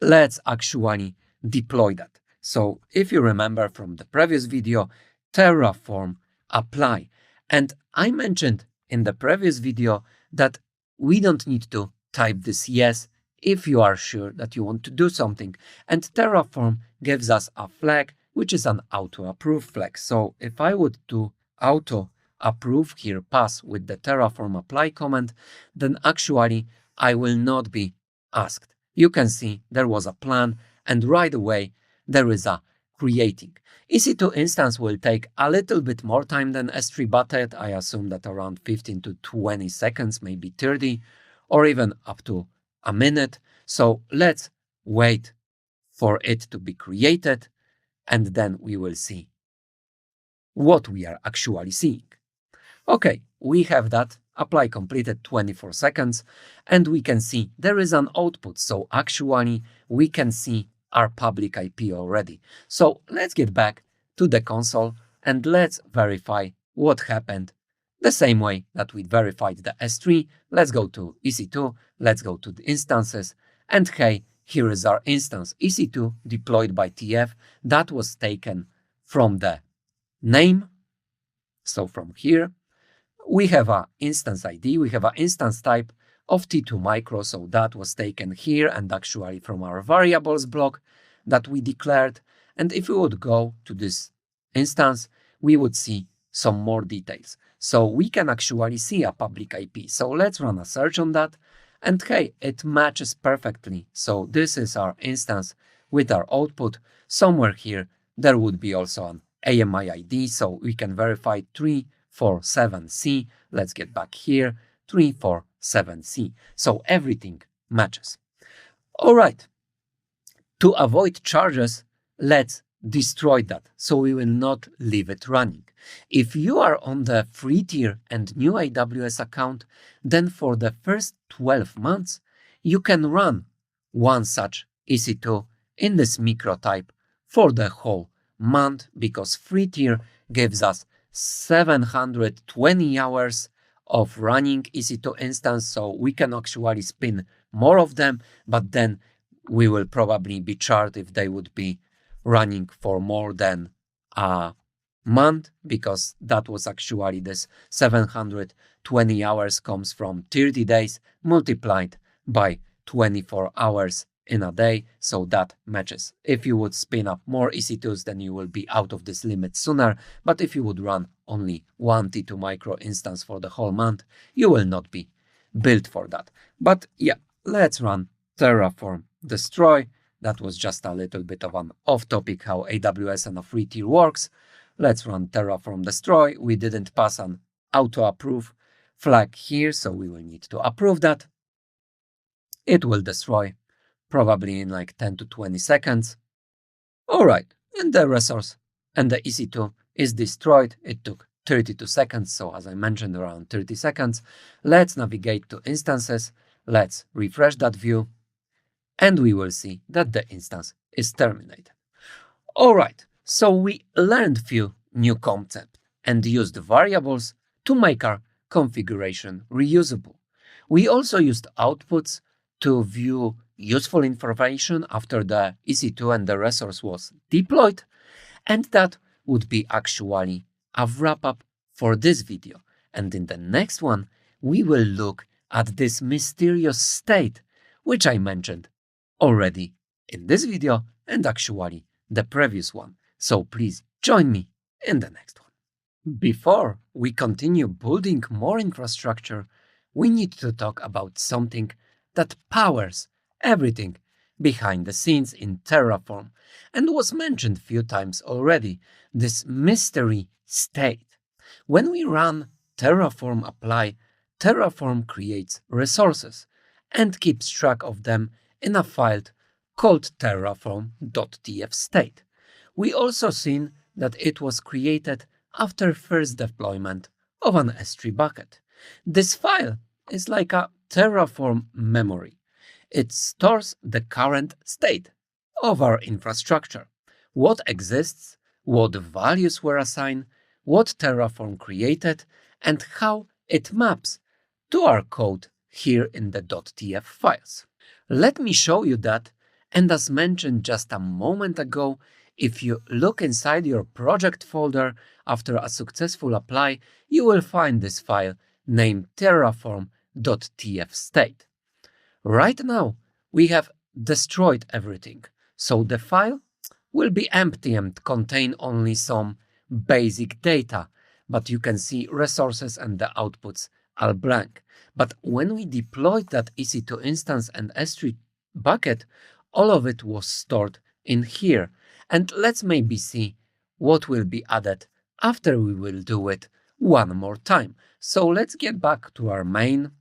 let's actually deploy that. So if you remember from the previous video, Terraform apply. And I mentioned in the previous video that we don't need to type this yes if you are sure that you want to do something. And Terraform gives us a flag, which is an auto approve flag. So if I would do auto approve here, pass with the Terraform apply command, then actually I will not be asked. You can see there was a plan, and right away there is a creating. EC2 instance will take a little bit more time than S3 bucket. I assume that around 15 to 20 seconds, maybe 30, or even up to a minute. So let's wait for it to be created, and then we will see what we are actually seeing. Okay, we have that. Apply completed 24 seconds, and we can see there is an output. So actually we can see our public IP already. So let's get back to the console and let's verify what happened the same way that we verified the S3. Let's go to EC2, let's go to the instances, and hey, here is our instance, EC2 deployed by TF. That was taken from the name. So from here, we have an instance ID, we have an instance type of T2 micro, so that was taken here and actually from our variables block that we declared. And if we would go to this instance, we would see some more details. So we can actually see a public IP. So let's run a search on that. And hey, it matches perfectly. So this is our instance with our output. Somewhere here, there would be also an AMI ID, so we can verify 347C. Let's get back here, 347C. So everything matches. All right. To avoid charges, let's destroy that, so we will not leave it running. If you are on the free tier and new AWS account, then for the first 12 months, you can run one such EC2 in this micro type for the whole month, because free tier gives us 720 hours of running EC2 instance, so we can actually spin more of them, but then we will probably be charged if they would be running for more than a month, because that was actually this 720 hours comes from 30 days multiplied by 24 hours in a day, so that matches. If you would spin up more EC2s, then you will be out of this limit sooner, but if you would run only one T2 micro instance for the whole month, you will not be built for that. But yeah, let's run Terraform destroy. That was just a little bit of an off topic how AWS and a free tier works. Let's run Terraform destroy. We didn't pass an auto approve flag here, so we will need to approve that. It will destroy probably in like 10 to 20 seconds. All right, and the resource and the EC2 is destroyed. It took 32 seconds. So as I mentioned, around 30 seconds. Let's navigate to instances. Let's refresh that view. And we will see that the instance is terminated. All right, so we learned few new concepts and used variables to make our configuration reusable. We also used outputs to view useful information after the EC2 and the resource was deployed, and that would be actually a wrap-up for this video. And in the next one, we will look at this mysterious state, which I mentioned already in this video and actually the previous one. So please join me in the next one. Before we continue building more infrastructure, we need to talk about something that powers everything behind the scenes in Terraform and was mentioned a few times already, this mystery state. When we run Terraform apply, Terraform creates resources and keeps track of them in a file called terraform.tf_state. We also seen that it was created after first deployment of an S3 bucket. This file is like a Terraform memory. It stores the current state of our infrastructure, what exists, what values were assigned, what Terraform created, and how it maps to our code here in the .tf files. Let me show you that, and as mentioned just a moment ago, if you look inside your project folder after a successful apply, you will find this file named terraform.tf_state. Right now, we have destroyed everything, so the file will be empty and contain only some basic data, but you can see resources and the outputs are blank. But when we deployed that EC2 instance and S3 bucket, all of it was stored in here. And let's maybe see what will be added after we will do it one more time. So let's get back to our main.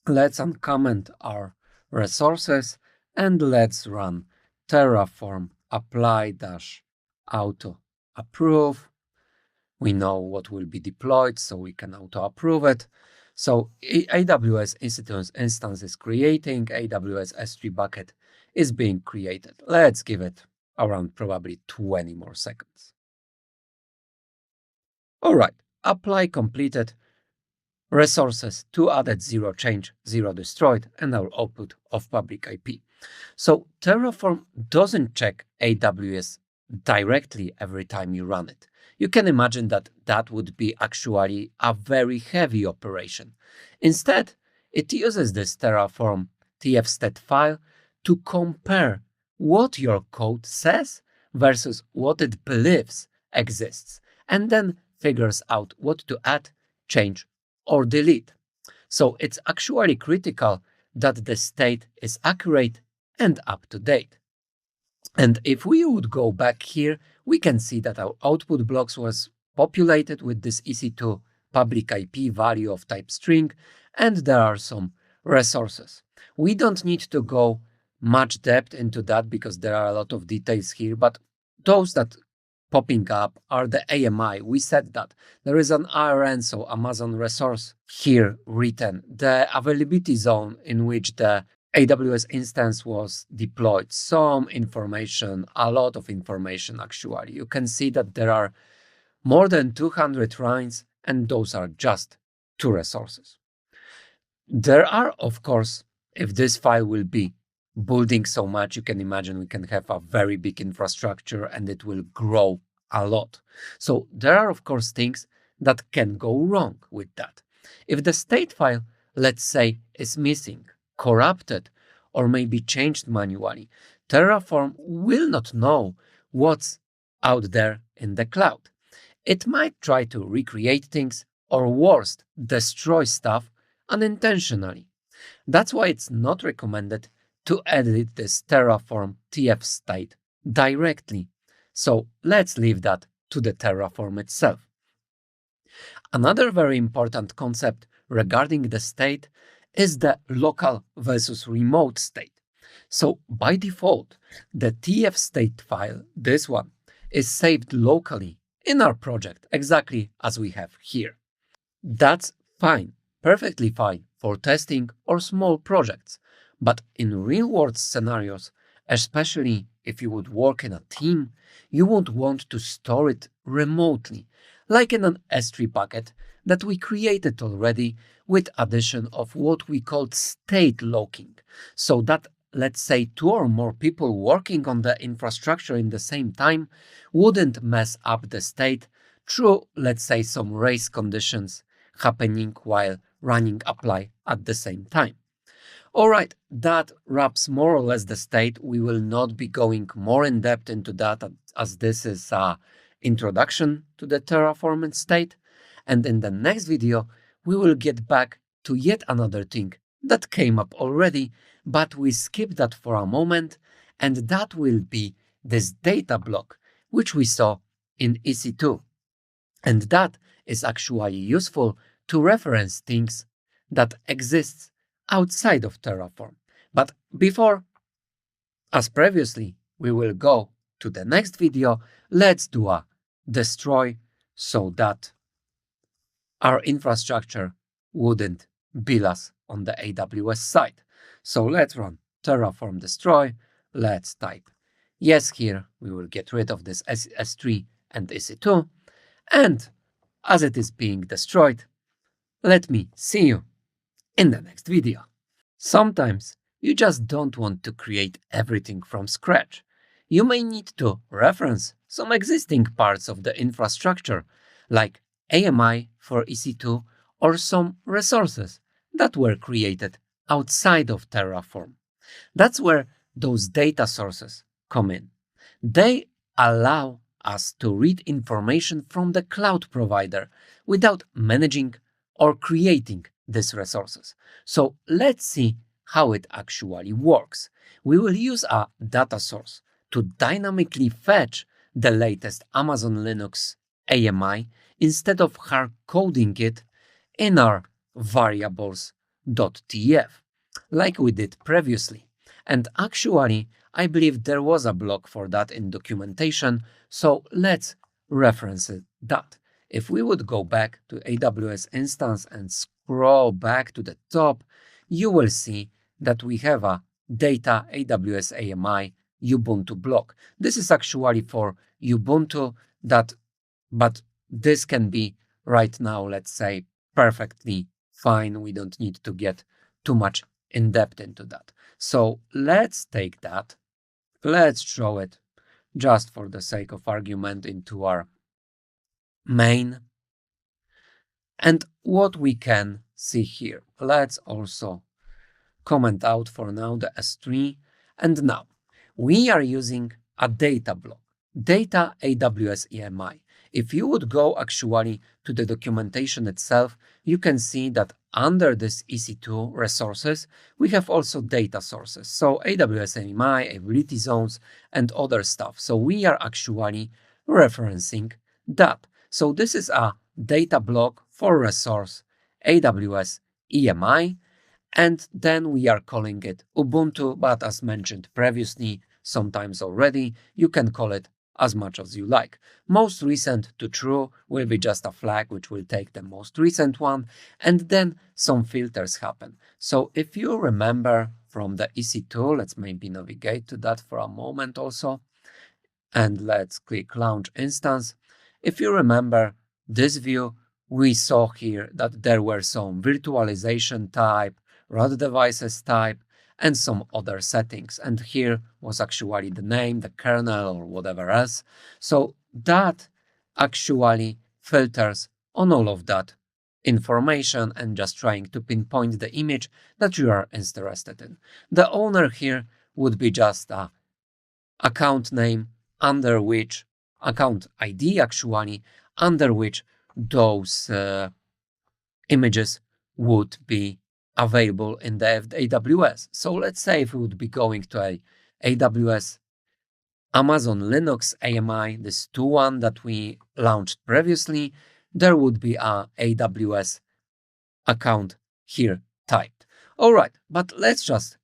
Let's uncomment our resources and let's run terraform apply-auto approve. We know what will be deployed, so we can auto approve it. So AWS instance is creating, AWS S3 bucket is being created. Let's give it around probably 20 more seconds. All right, apply completed. Resources 2 added, 0 change, 0 destroyed, and our output of public IP. So Terraform doesn't check AWS directly every time you run it. You can imagine that that would be actually a very heavy operation. Instead, it uses this Terraform tf_state file to compare what your code says versus what it believes exists, and then figures out what to add, change, or delete. So it's actually critical that the state is accurate and up to date. And if we would go back here, we can see that our output blocks was populated with this EC2 public IP value of type string, and there are some resources. We don't need to go much depth into that because there are a lot of details here, but those that popping up are the AMI. We said that there is an ARN, so Amazon resource here written, the availability zone in which the AWS instance was deployed, some information, a lot of information actually. You can see that there are more than 200 lines, and those are just 2 resources. There are, of course, if this file will be building so much, you can imagine we can have a very big infrastructure and it will grow a lot. So there are, of course, things that can go wrong with that. If the state file, let's say, is missing, corrupted, or maybe changed manually, Terraform will not know what's out there in the cloud. It might try to recreate things, or worst, destroy stuff unintentionally. That's why it's not recommended to edit this Terraform tf_state directly. So let's leave that to the Terraform itself. Another very important concept regarding the state is the local versus remote state. So by default, the tf_state file, this one, is saved locally in our project, exactly as we have here. That's fine, perfectly fine for testing or small projects. But in real-world scenarios, especially if you would work in a team, you would want to store it remotely, like in an S3 bucket that we created already with addition of what we called state locking, so that let's say 2 or more people working on the infrastructure in the same time wouldn't mess up the state through, let's say, some race conditions happening while running apply at the same time. All right, that wraps more or less the state. We will not be going more in depth into that as this is an introduction to the Terraform state. And in the next video, we will get back to yet another thing that came up already, but we skip that for a moment, and that will be this data block, which we saw in EC2. And that is actually useful to reference things that exist outside of Terraform. But before, as previously, we will go to the next video, let's do a destroy so that our infrastructure wouldn't bill us on the AWS side. So let's run Terraform destroy. Let's type yes here. We will get rid of this S3 and EC2. And as it is being destroyed, let me see you in the next video. Sometimes you just don't want to create everything from scratch. You may need to reference some existing parts of the infrastructure, like AMI for EC2 or some resources that were created outside of Terraform. That's where those data sources come in. They allow us to read information from the cloud provider without managing or creating these resources. So let's see how it actually works. We will use a data source to dynamically fetch the latest Amazon Linux AMI instead of hard coding it in our variables.tf, like we did previously. And actually, I believe there was a block for that in documentation, so let's reference that. If we would go back to AWS instance and scroll back to the top, you will see that we have a data AWS AMI Ubuntu block. This is actually for Ubuntu, but this can be right now, let's say, perfectly fine. We don't need to get too much in depth into that. So let's take that. Let's throw it just for the sake of argument into our main. And what we can see here, let's also comment out for now the S3. And now we are using a data block, data AWS EMI. If you would go actually to the documentation itself, you can see that under this EC2 resources, we have also data sources. So AWS EMI, ability zones, and other stuff. So we are actually referencing that. So this is a data block for resource AWS EMI. And then we are calling it Ubuntu, but as mentioned previously, sometimes already, you can call it as much as you like. Most recent to true will be just a flag, which will take the most recent one, and then some filters happen. So if you remember from the EC2, let's maybe navigate to that for a moment also, and let's click Launch Instance. If you remember this view, we saw here that there were some virtualization type, ROT devices type, and some other settings. And here was actually the name, the kernel, or whatever else. So that actually filters on all of that information and just trying to pinpoint the image that you are interested in. The owner here would be just a account name under which, account ID actually, under which those images would be available in the AWS. So let's say if we would be going to a AWS Amazon Linux AMI, this 2.1 that we launched previously, there would be a AWS account here typed. All right, but let's just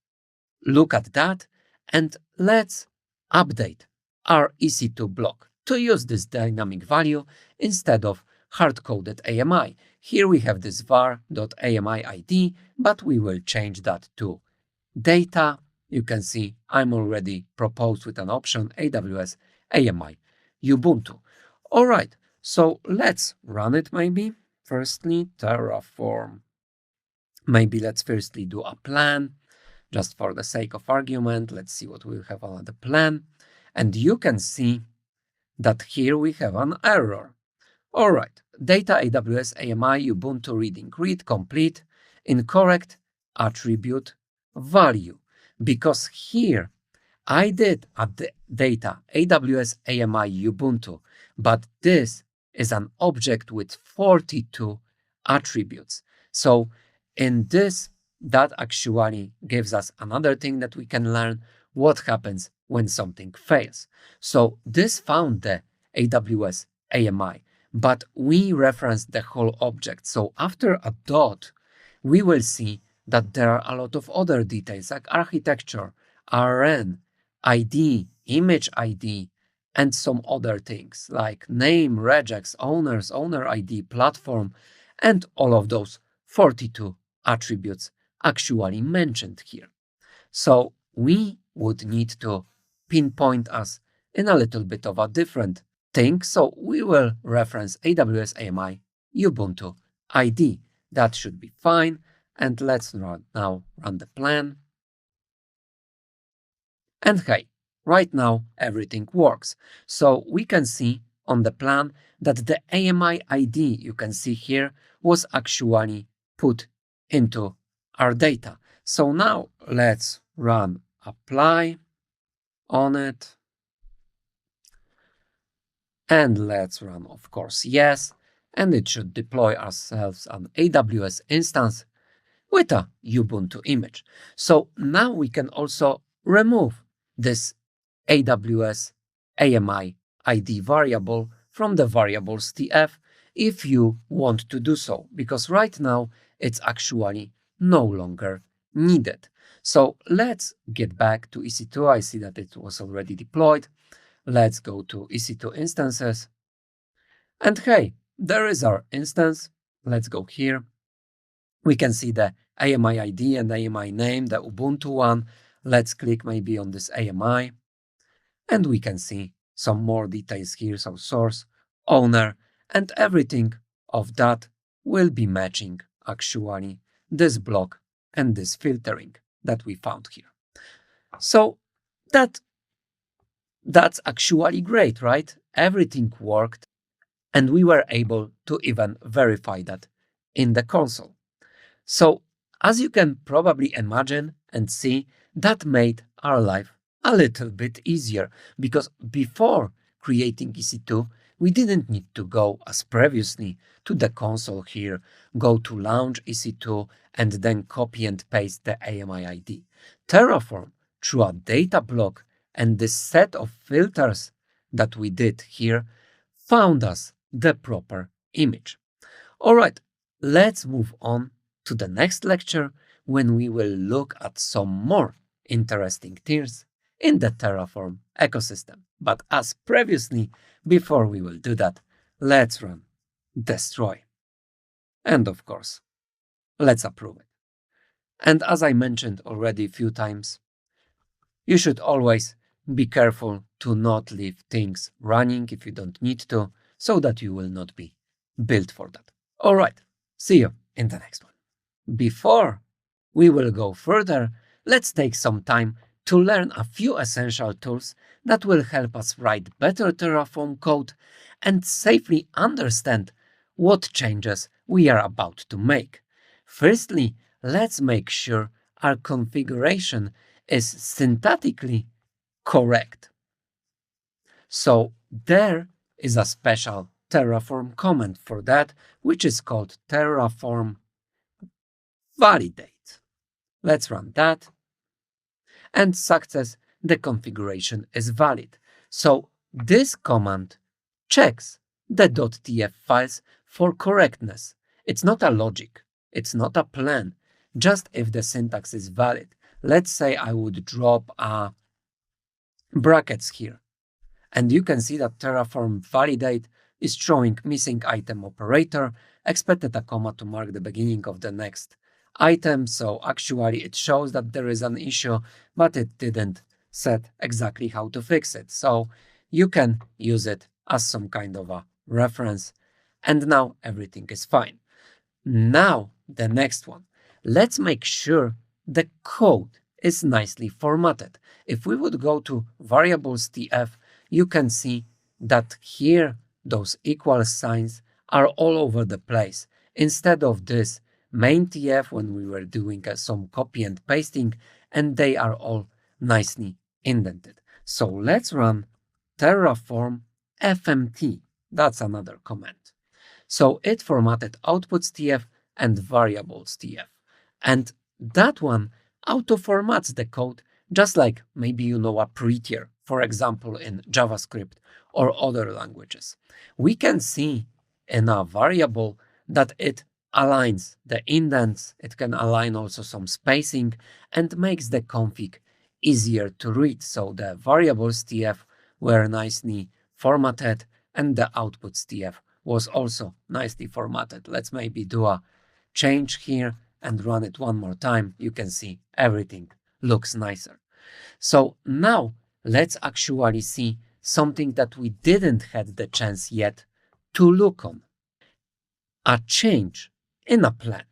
look at that and let's update our EC2 block. to use this dynamic value instead of hard-coded AMI. Here we have this var.ami ID, but we will change that to data. You can see I'm already proposed with an option AWS AMI Ubuntu. All right, so let's run it maybe. Firstly, Terraform. Maybe let's firstly do a plan. Just for the sake of argument, let's see what we'll have on the plan. And you can see that here we have an error. All right, data AWS AMI Ubuntu read complete, incorrect attribute value. Because here I did add the data AWS AMI Ubuntu, but this is an object with 42 attributes. So in this, that actually gives us another thing that we can learn: what happens when something fails. So this found the AWS AMI, but we referenced the whole object. So after a dot, we will see that there are a lot of other details like architecture, RN, ID, image ID, and some other things like name, regex, owners, owner ID, platform, and all of those 42 attributes actually mentioned here. So we would need to pinpoint us in a little bit of a different thing. So we will reference AWS AMI Ubuntu ID. That should be fine. And let's now run the plan. And hey, right now everything works. So we can see on the plan that the AMI ID you can see here was actually put into our data. So now let's run apply on it. And let's run, of course, yes. And it should deploy ourselves an AWS instance with a Ubuntu image. So now we can also remove this AWS AMI ID variable from the variables TF if you want to do so, because right now it's actually no longer needed. So let's get back to EC2. I see that it was already deployed. Let's go to EC2 instances. And hey, there is our instance. Let's go here. We can see the AMI ID and AMI name, the Ubuntu one. Let's click maybe on this AMI. And we can see some more details here. So source, owner, and everything of that will be matching actually this block and this filtering that we found here. So that's actually great, right? Everything worked, and we were able to even verify that in the console. So as you can probably imagine and see, that made our life a little bit easier, because before creating EC2, we didn't need to go as previously to the console here, go to launch EC2 and then copy and paste the AMI ID. Terraform, through a data block and this set of filters that we did here, found us the proper image. All right, let's move on to the next lecture when we will look at some more interesting things in the Terraform ecosystem. But as previously, before we will do that, let's run destroy. And of course, let's approve it. And as I mentioned already a few times, you should always be careful to not leave things running if you don't need to, so that you will not be built for that. All right, see you in the next one. Before we will go further, let's take some time to learn a few essential tools that will help us write better Terraform code and safely understand what changes we are about to make. Firstly, let's make sure our configuration is syntactically correct. So there is a special Terraform command for that, which is called Terraform validate. Let's run that. And success, the configuration is valid. So this command checks the .tf files for correctness. It's not a logic. It's not a plan. Just if the syntax is valid. Let's say I would drop brackets here. And you can see that Terraform validate is showing missing item operator, expected a comma to mark the beginning of the next item. So actually it shows that there is an issue, but it didn't set exactly how to fix it. So you can use it as some kind of a reference. And now everything is fine. Now the next one. Let's make sure the code is nicely formatted. If we would go to variables tf, you can see that here those equal signs are all over the place. Instead of this main tf when we were doing some copy and pasting, and they are all nicely indented. So let's run Terraform fmt. That's another command. So it formatted outputs tf and variables tf. And that one auto-formats the code, just like maybe you know a prettier, for example, in JavaScript or other languages. We can see in a variable that it aligns the indents, it can align also some spacing, and makes the config easier to read. So the variables tf were nicely formatted and the outputs tf was also nicely formatted. Let's maybe do a change here and run it one more time. You can see everything looks nicer. So now let's actually see something that we didn't had the chance yet to look on. A change in a plan.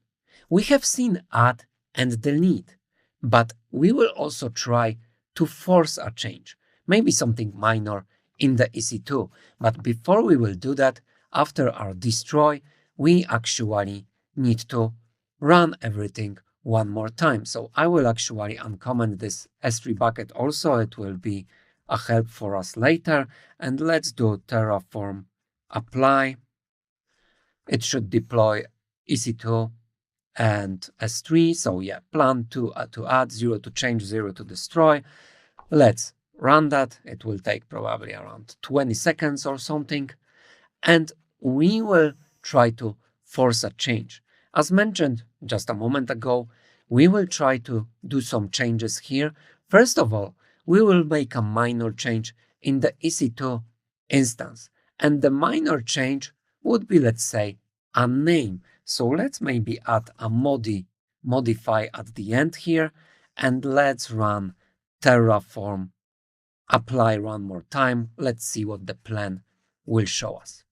We have seen add and delete, but we will also try to force a change, maybe something minor in the EC2. But before we will do that, after our destroy, we actually need to run everything one more time. So I will actually uncomment this S3 bucket also. It will be a help for us later. And let's do Terraform apply. It should deploy EC2 and S3. So yeah, plan to add, 0 to change, 0 to destroy. Let's run that. It will take probably around 20 seconds or something. And we will try to force a change. As mentioned just a moment ago, we will try to do some changes here. First of all, we will make a minor change in the EC2 instance. And the minor change would be, let's say, a name. So let's maybe add a modify at the end here. And let's run Terraform apply one more time. Let's see what the plan will show us.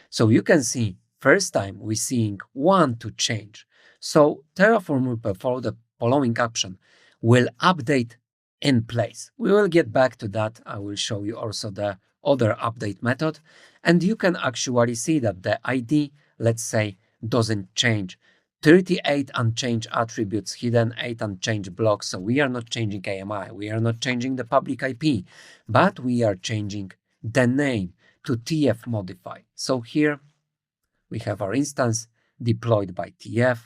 So you can see first time we're seeing one to change. So Terraform will perform the following action, will update in place. We will get back to that. I will show you also the other update method. And you can actually see that the ID, let's say, doesn't change. 38 unchanged attributes, hidden 8 unchanged blocks. So we are not changing AMI. We are not changing the public IP, but we are changing the name to TF modify. So here we have our instance deployed by TF.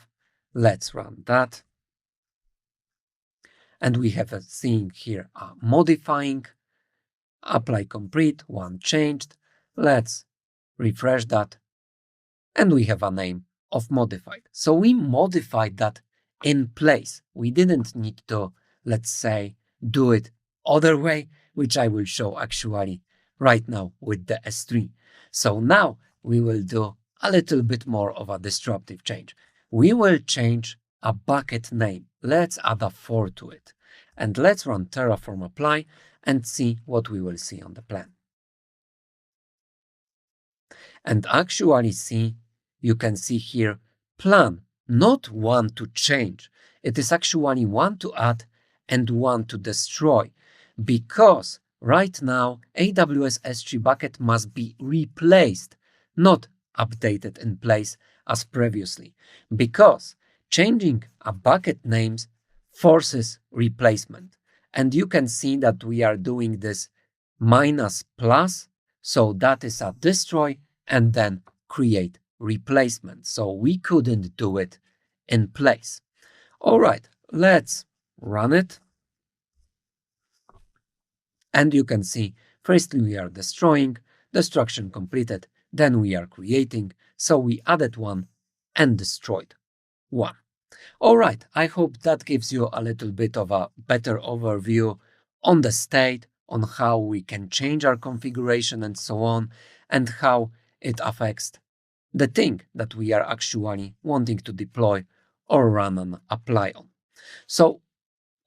Let's run that. And we have a thing here, modifying, apply complete, one changed. Let's refresh that. And we have a name of modified. So we modified that in place. We didn't need to, let's say, do it other way, which I will show actually right now with the S3. So now we will do a little bit more of a disruptive change. We will change a bucket name. Let's add a 4 to it. And let's run Terraform apply and see what we will see on the plan. And actually see, you can see here, plan, not one to change. It is actually one to add and one to destroy, because right now AWS S3 bucket must be replaced, not updated in place as previously, because changing a bucket names forces replacement. And you can see that we are doing this minus plus, so that is a destroy and then create replacement. So we couldn't do it in place. All right, let's run it. And you can see, firstly we are destroying, destruction completed, then we are creating. So we added one and destroyed one. All right, I hope that gives you a little bit of a better overview on the state on how we can change our configuration and so on, and how it affects the thing that we are actually wanting to deploy or run and apply on. So,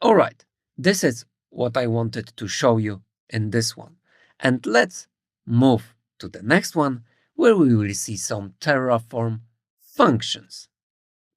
all right, this is what I wanted to show you in this one. And let's move to the next one, where we will see some Terraform functions.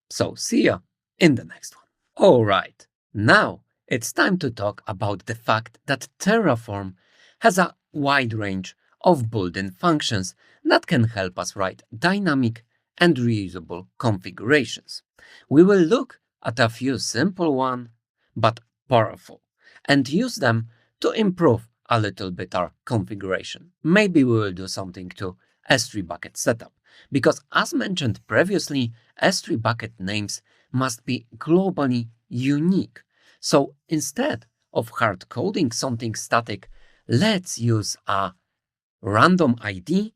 So see you in the next one. All right, now it's time to talk about the fact that Terraform has a wide range of built-in functions that can help us write dynamic and reusable configurations. We will look at a few simple ones, but powerful, and use them to improve a little bit our configuration. Maybe we will do something to S3 bucket setup, because as mentioned previously, S3 bucket names must be globally unique. So instead of hard coding something static, let's use a random ID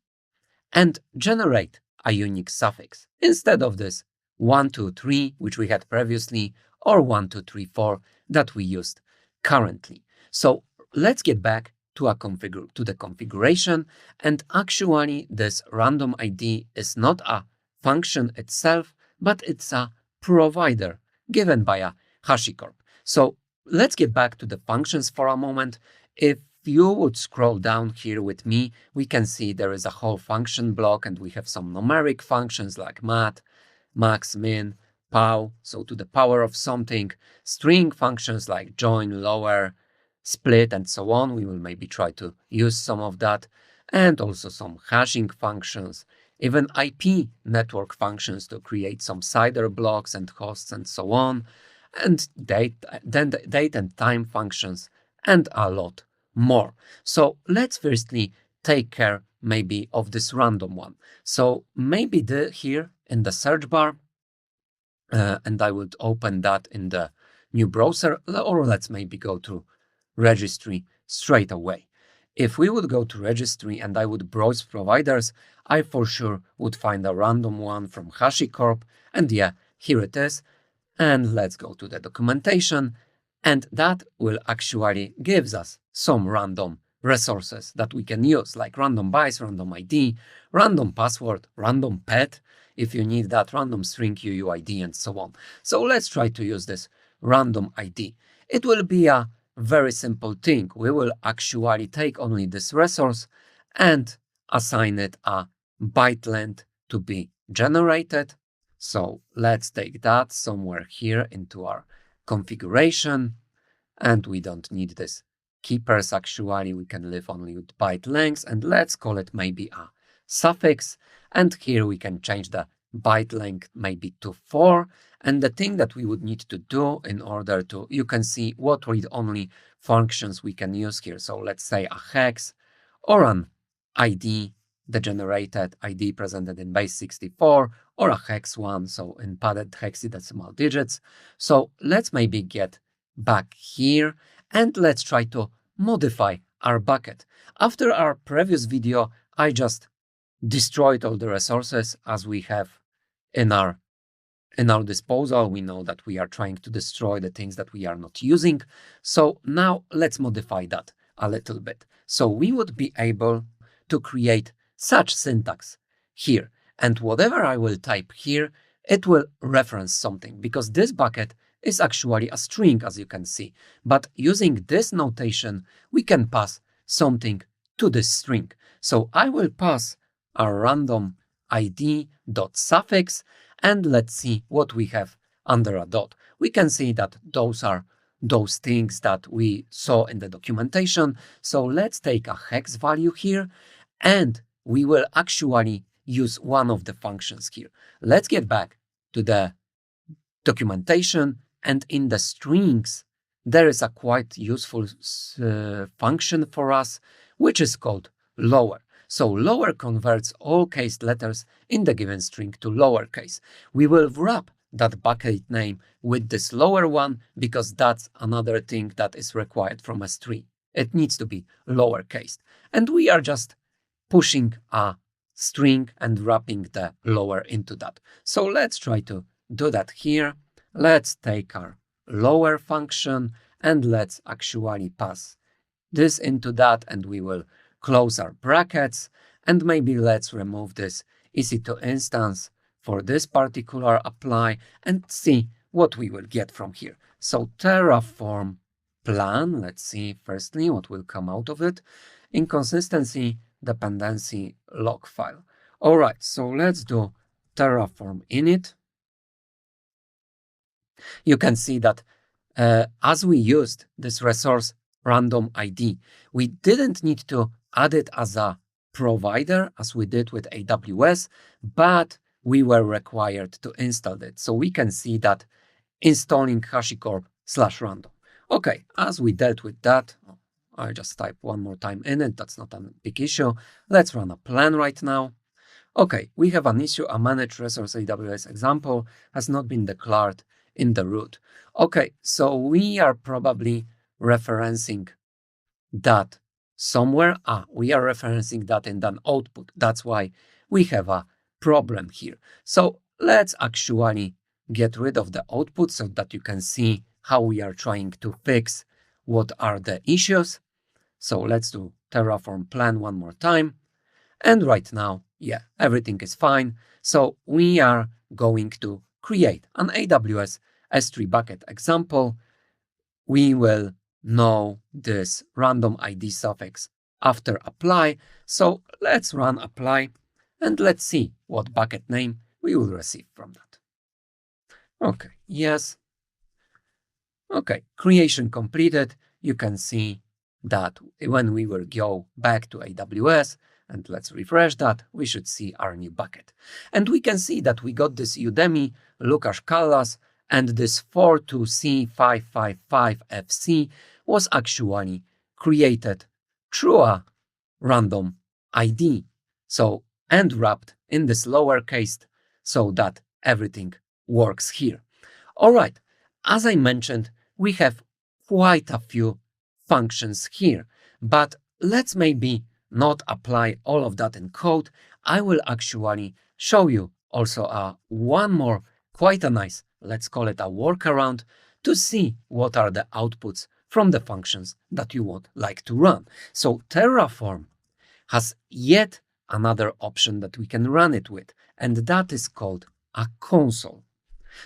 and generate a unique suffix instead of this 1, 2, 3, which we had previously, or 1, 2, 3, 4 that we used currently. So let's get back to the configuration, and actually this random ID is not a function itself, but it's a provider given by a HashiCorp. So let's get back to the functions for a moment. If you would scroll down here with me, we can see there is a whole function block, and we have some numeric functions like mat, max, min, pow, so to the power of something, string functions like join, lower, split, and so on. We will maybe try to use some of that, and also some hashing functions, even IP network functions to create some CIDR blocks and hosts and so on, and date and time functions, and a lot more. So let's firstly take care maybe of this random one. So maybe here in the search bar, and I would open that in the new browser, or let's maybe go to registry straight away. If we would go to registry and I would browse providers, I for sure would find a random one from HashiCorp, and yeah, here it is. And let's go to the documentation, and that will actually gives us some random resources that we can use, like random bytes, random ID, random password, random pet, if you need that, random string UUID, and so on. So let's try to use this random ID. It will be a very simple thing. We will actually take only this resource and assign it a byte length to be generated. So let's take that somewhere here into our configuration, and we don't need this keepers. Actually, we can live only with byte lengths, and let's call it maybe a suffix. And here we can change the byte length maybe to 4. And the thing that we would need to do in order to, you can see what read-only functions we can use here. So let's say a hex or an ID, the generated ID presented in base 64, or a hex one, so in padded hexadecimal digits. So let's maybe get back here and let's try to modify our bucket. After our previous video, I just destroyed all the resources as we have in our disposal. We know that we are trying to destroy the things that we are not using. So now let's modify that a little bit. So we would be able to create such syntax here. And whatever I will type here, it will reference something, because this bucket is actually a string, as you can see. But using this notation, we can pass something to this string. So I will pass a random ID dot suffix, and let's see what we have under a dot. We can see that those are those things that we saw in the documentation. So let's take a hex value here, and we will actually use one of the functions here. Let's get back to the documentation, and in the strings, there is a quite useful function for us, which is called lower. So lower converts all case letters in the given string to lowercase. We will wrap that bucket name with this lower one, because that's another thing that is required from S3. It needs to be lowercase. And we are just pushing a string and wrapping the lower into that. So let's try to do that here. Let's take our lower function and let's actually pass this into that, and we will close our brackets. And maybe let's remove this EC2 instance for this particular apply and see what we will get from here. So Terraform plan, let's see firstly what will come out of it. Inconsistency dependency log file. All right, so let's do Terraform init. You can see that as we used this resource random ID, we didn't need to add it as a provider as we did with AWS, but we were required to install it. So we can see that installing HashiCorp/random. Okay, as we dealt with that, I'll just type one more time in it. That's not a big issue. Let's run a plan right now. Okay, we have an issue. A managed resource AWS example has not been declared in the root. Okay, so we are probably referencing that somewhere. We are referencing that in an output. That's why we have a problem here. So let's actually get rid of the output so that you can see how we are trying to fix what are the issues. So let's do Terraform plan one more time. And right now, yeah, everything is fine. So we are going to create an AWS S3 bucket example. We will know this random ID suffix after apply. So let's run apply and let's see what bucket name we will receive from that. Okay, yes. Okay, creation completed. You can see that when we will go back to AWS, and let's refresh that, we should see our new bucket. And we can see that we got this Udemy, Lukasz Kallas, and this 42C555FC was actually created through a random ID. So, and wrapped in this lowercase so that everything works here. All right, as I mentioned, we have quite a few functions here, but let's maybe not apply all of that in code. I will actually show you also one more, quite a nice, let's call it a workaround, to see what are the outputs from the functions that you would like to run. So Terraform has yet another option that we can run it with, and that is called a console.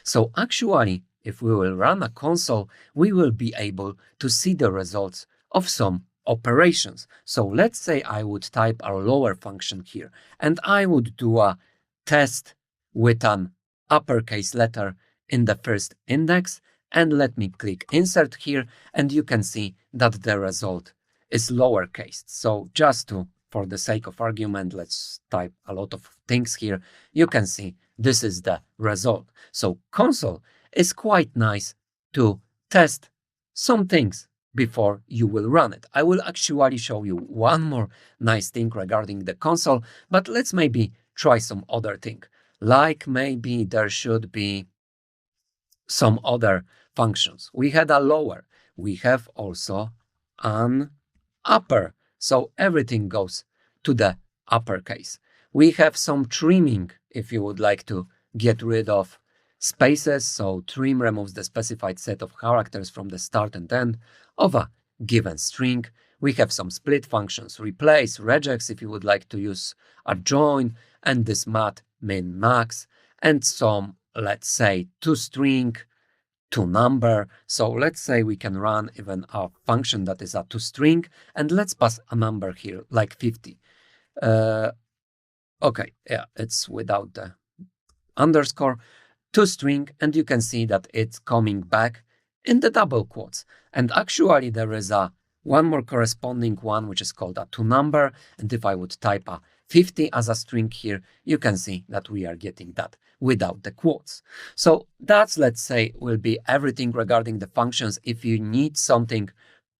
So actually, if we will run a console, we will be able to see the results of some operations. So let's say I would type our lower function here, and I would do a test with an uppercase letter in the first index, and let me click insert here, and you can see that the result is lowercase. So just for the sake of argument, let's type a lot of things here. You can see this is the result. So console is quite nice to test some things before you will run it. I will actually show you one more nice thing regarding the console, but let's maybe try some other thing. Like maybe there should be some other functions. We had a lower. We have also an upper. So everything goes to the uppercase. We have some trimming if you would like to get rid of spaces. So trim removes the specified set of characters from the start and end of a given string. We have some split functions, replace, regex if you would like to use a join, and this mat, min, max, and some, let's say, toString, toNumber. So let's say we can run even a function that is a toString, and let's pass a number here, like 50. Okay, yeah, it's without the underscore, toString, and you can see that it's coming back in the double quotes. And actually there is one more corresponding one, which is called a toNumber. And if I would type a 50 as a string here, you can see that we are getting that without the quotes. So that's, let's say, will be everything regarding the functions. If you need something,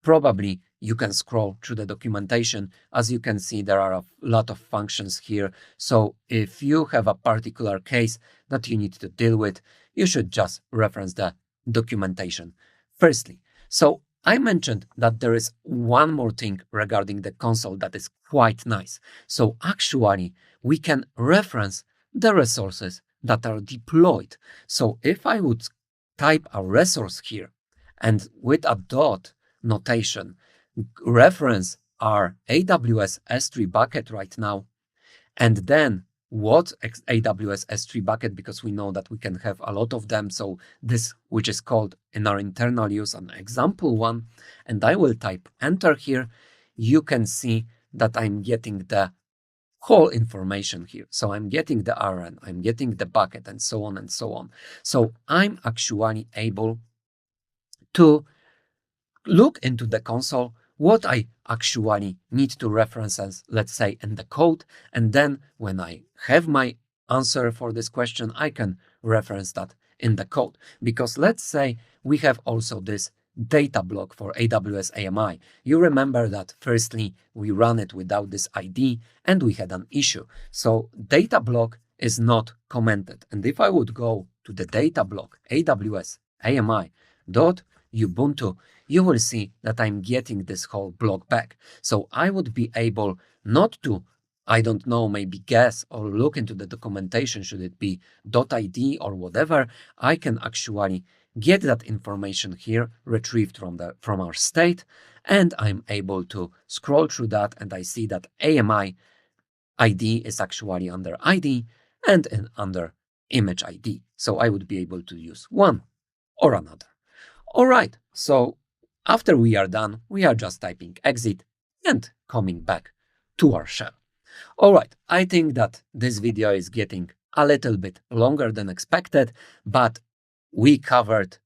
probably you can scroll through the documentation. As you can see, there are a lot of functions here. So if you have a particular case that you need to deal with, you should just reference the documentation firstly. So I mentioned that there is one more thing regarding the console that is quite nice. So actually, we can reference the resources that are deployed. So if I would type a resource here and with a dot notation, reference our AWS S3 bucket right now, and then what AWS S3 bucket, because we know that we can have a lot of them. So this, which is called in our internal use an example one, and I will type enter here. You can see that I'm getting the whole information here. So I'm getting the RN, I'm getting the bucket, and so on and so on. So I'm actually able to look into the console what I actually need to reference as, let's say, in the code. And then when I have my answer for this question, I can reference that in the code. Because let's say we have also this data block for AWS AMI. You remember that firstly, we ran it without this ID and we had an issue. So data block is not commented. And if I would go to the data block AWS AMI dot Ubuntu, you will see that I'm getting this whole block back. So I would be able not to, I don't know, maybe guess or look into the documentation, should it be .id or whatever. I can actually get that information here retrieved from our state, and I'm able to scroll through that, and I see that AMI ID is actually under ID and under image ID. So I would be able to use one or another. All right, so after we are done, we are just typing exit and coming back to our shell. All right, I think that this video is getting a little bit longer than expected, but we covered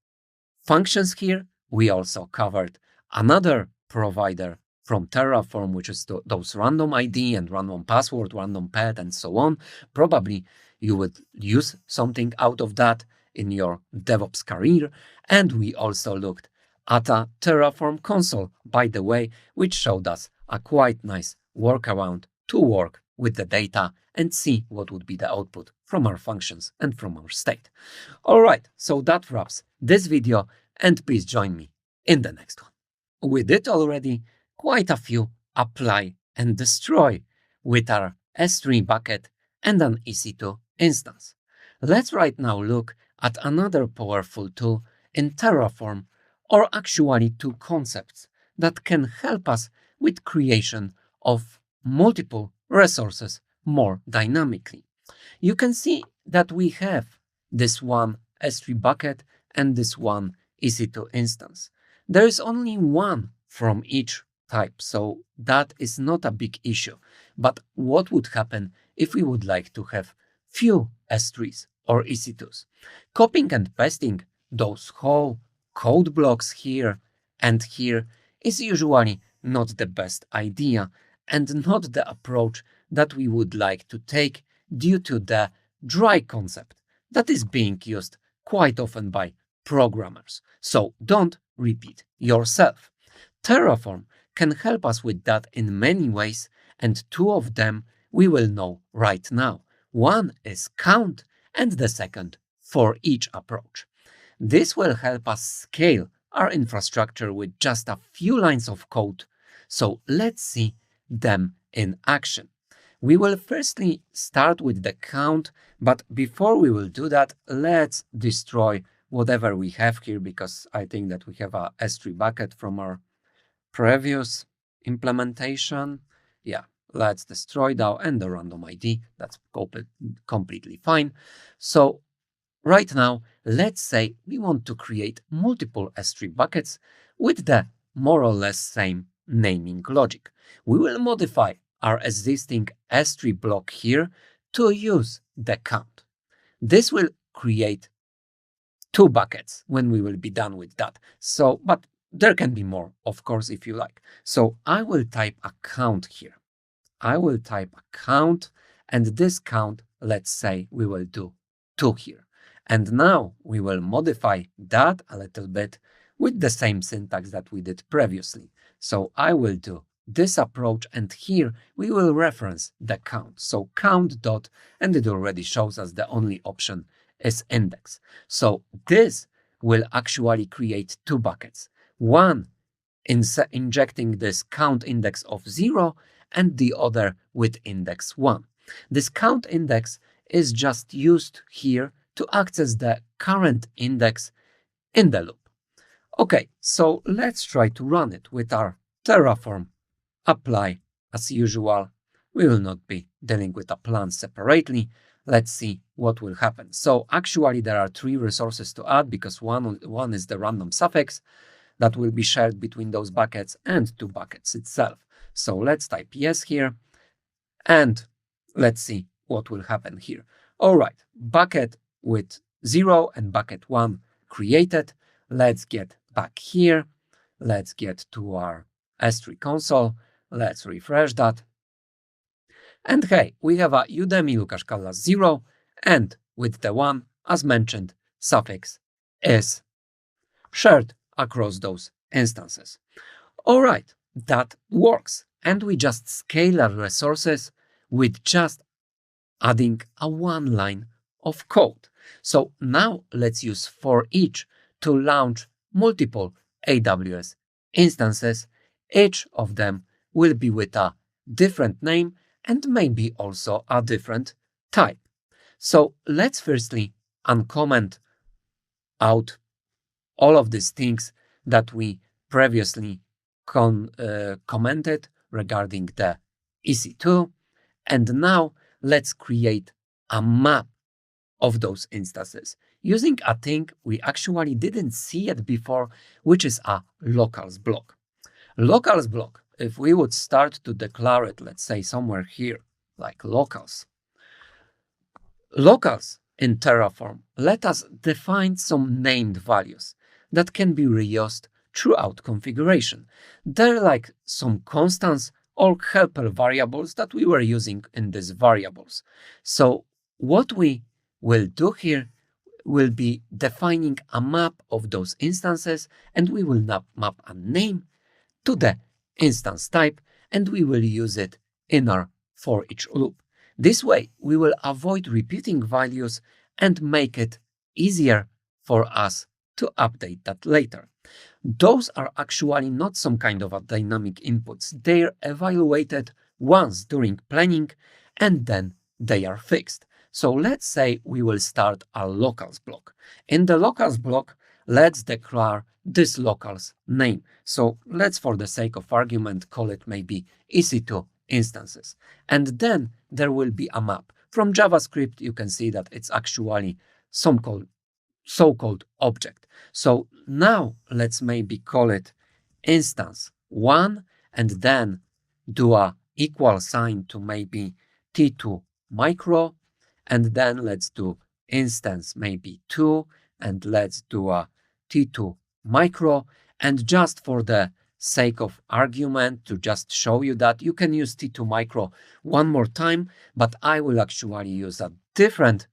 functions here. We also covered another provider from Terraform, which is those random ID and random password, random path, and so on. Probably you would use something out of that in your DevOps career. And we also looked at a Terraform console, by the way, which showed us a quite nice workaround to work with the data and see what would be the output from our functions and from our state. All right, so that wraps this video, and please join me in the next one. We did already quite a few apply and destroy with our S3 bucket and an EC2 instance. Let's right now look at another powerful tool in Terraform, or actually two concepts that can help us with creation of multiple resources more dynamically. You can see that we have this one S3 bucket and this one EC2 instance. There is only one from each type, so that is not a big issue. But what would happen if we would like to have few S3s or EC2s? Copying and pasting those whole code blocks here and here is usually not the best idea and not the approach that we would like to take due to the dry concept that is being used quite often by programmers. So don't repeat yourself. Terraform can help us with that in many ways, and two of them we will know right now. One is count and the second for each approach. This will help us scale our infrastructure with just a few lines of code. So let's see them in action. We will firstly start with the count, but before we will do that, let's destroy whatever we have here, because I think that we have a S3 bucket from our previous implementation. Yeah, let's destroy that and the random ID. That's completely fine. So right now, let's say we want to create multiple S3 buckets with the more or less same naming logic. We will modify our existing S3 block here to use the count. This will create two buckets when we will be done with that. So, but there can be more, of course, if you like. So I will type a count here. I will type a count, and this count, let's say we will do 2 here. And now we will modify that a little bit with the same syntax that we did previously. So I will do this approach, and here we will reference the count. So count dot, and it already shows us the only option is index. So this will actually create two buckets. One injecting this count index of 0 and the other with index 1. This count index is just used here to access the current index in the loop. Okay, so let's try to run it with our Terraform, apply as usual. We will not be dealing with a plan separately. Let's see what will happen. So actually there are 3 resources to add because one is the random suffix that will be shared between those buckets and 2 buckets itself. So let's type yes here and let's see what will happen here. All right, bucket with 0 and bucket 1 created. Let's get back here. Let's get to our S3 console. Let's refresh that. And hey, we have a Udemy Łukasz Kallas 0, and with the 1, as mentioned, suffix is shared across those instances. All right, that works. And we just scale our resources with just adding a 1 line of code. So now let's use for each to launch multiple AWS instances. Each of them will be with a different name and maybe also a different type. So let's firstly uncomment out all of these things that we previously commented regarding the EC2. And now let's create a map of those instances using a thing we actually didn't see it before, which is a locals block. Locals block, if we would start to declare it, let's say somewhere here, like locals. Locals in Terraform let us define some named values that can be reused throughout configuration. They're like some constants or helper variables that we were using in these variables. So what we will do here will be defining a map of those instances, and we will map a name to the instance type, and we will use it in our for each loop. This way, we will avoid repeating values and make it easier for us to update that later. Those are actually not some kind of a dynamic inputs. They're evaluated once during planning and then they are fixed. So let's say we will start a locals block. In the locals block, let's declare this locals name. So let's, for the sake of argument, call it maybe EC2 instances. And then there will be a map. From JavaScript, you can see that it's actually some so-called object. So now let's maybe call it instance 1 and then do a equal sign to maybe T2 micro, and then let's do instance maybe 2 and let's do a T2 micro. And just for the sake of argument, to just show you that you can use T2 micro one more time, but I will actually use a different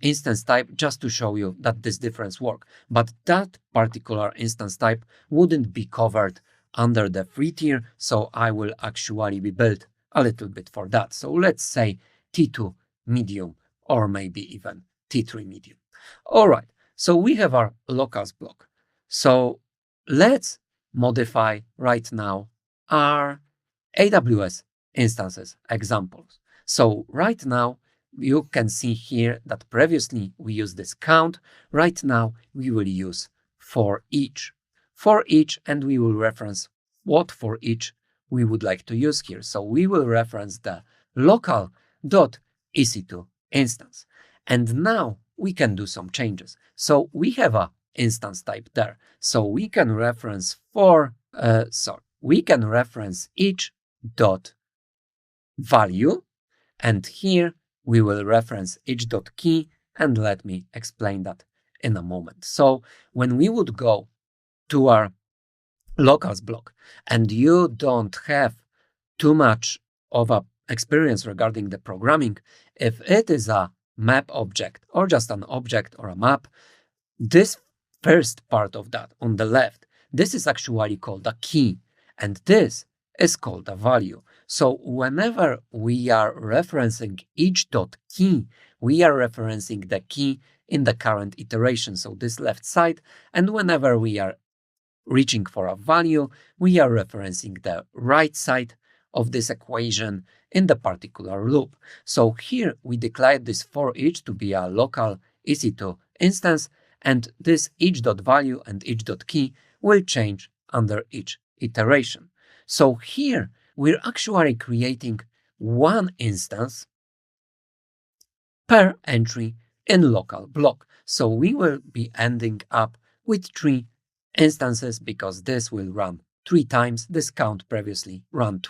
instance type just to show you that this difference works. But that particular instance type wouldn't be covered under the free tier, so I will actually be built a little bit for that. So let's say T2 medium or maybe even T3 medium. All right, so we have our locals block. So let's modify right now our AWS instances examples. So right now, you can see here that previously we used this count. Right now, we will use for each. For each, and we will reference what for each we would like to use here. So we will reference the local.ec2 instance. And now we can do some changes. So we have a instance type there. So we can reference we can reference each dot value, and here we will reference each dot key, and let me explain that in a moment. So when we would go to our locals block and you don't have too much of a experience regarding the programming, if it is a map object or just an object or a map, this first part of that on the left, this is actually called a key, and this is called a value. So whenever we are referencing each dot key, we are referencing the key in the current iteration, so this left side, and whenever we are reaching for a value, we are referencing the right side of this equation in the particular loop. So here we declared this for each to be a local EC2 instance, and this each dot value and each dot key will change under each iteration. So here we're actually creating one instance per entry in local block. So we will be ending up with 3 instances because this will run 3 times. This count previously run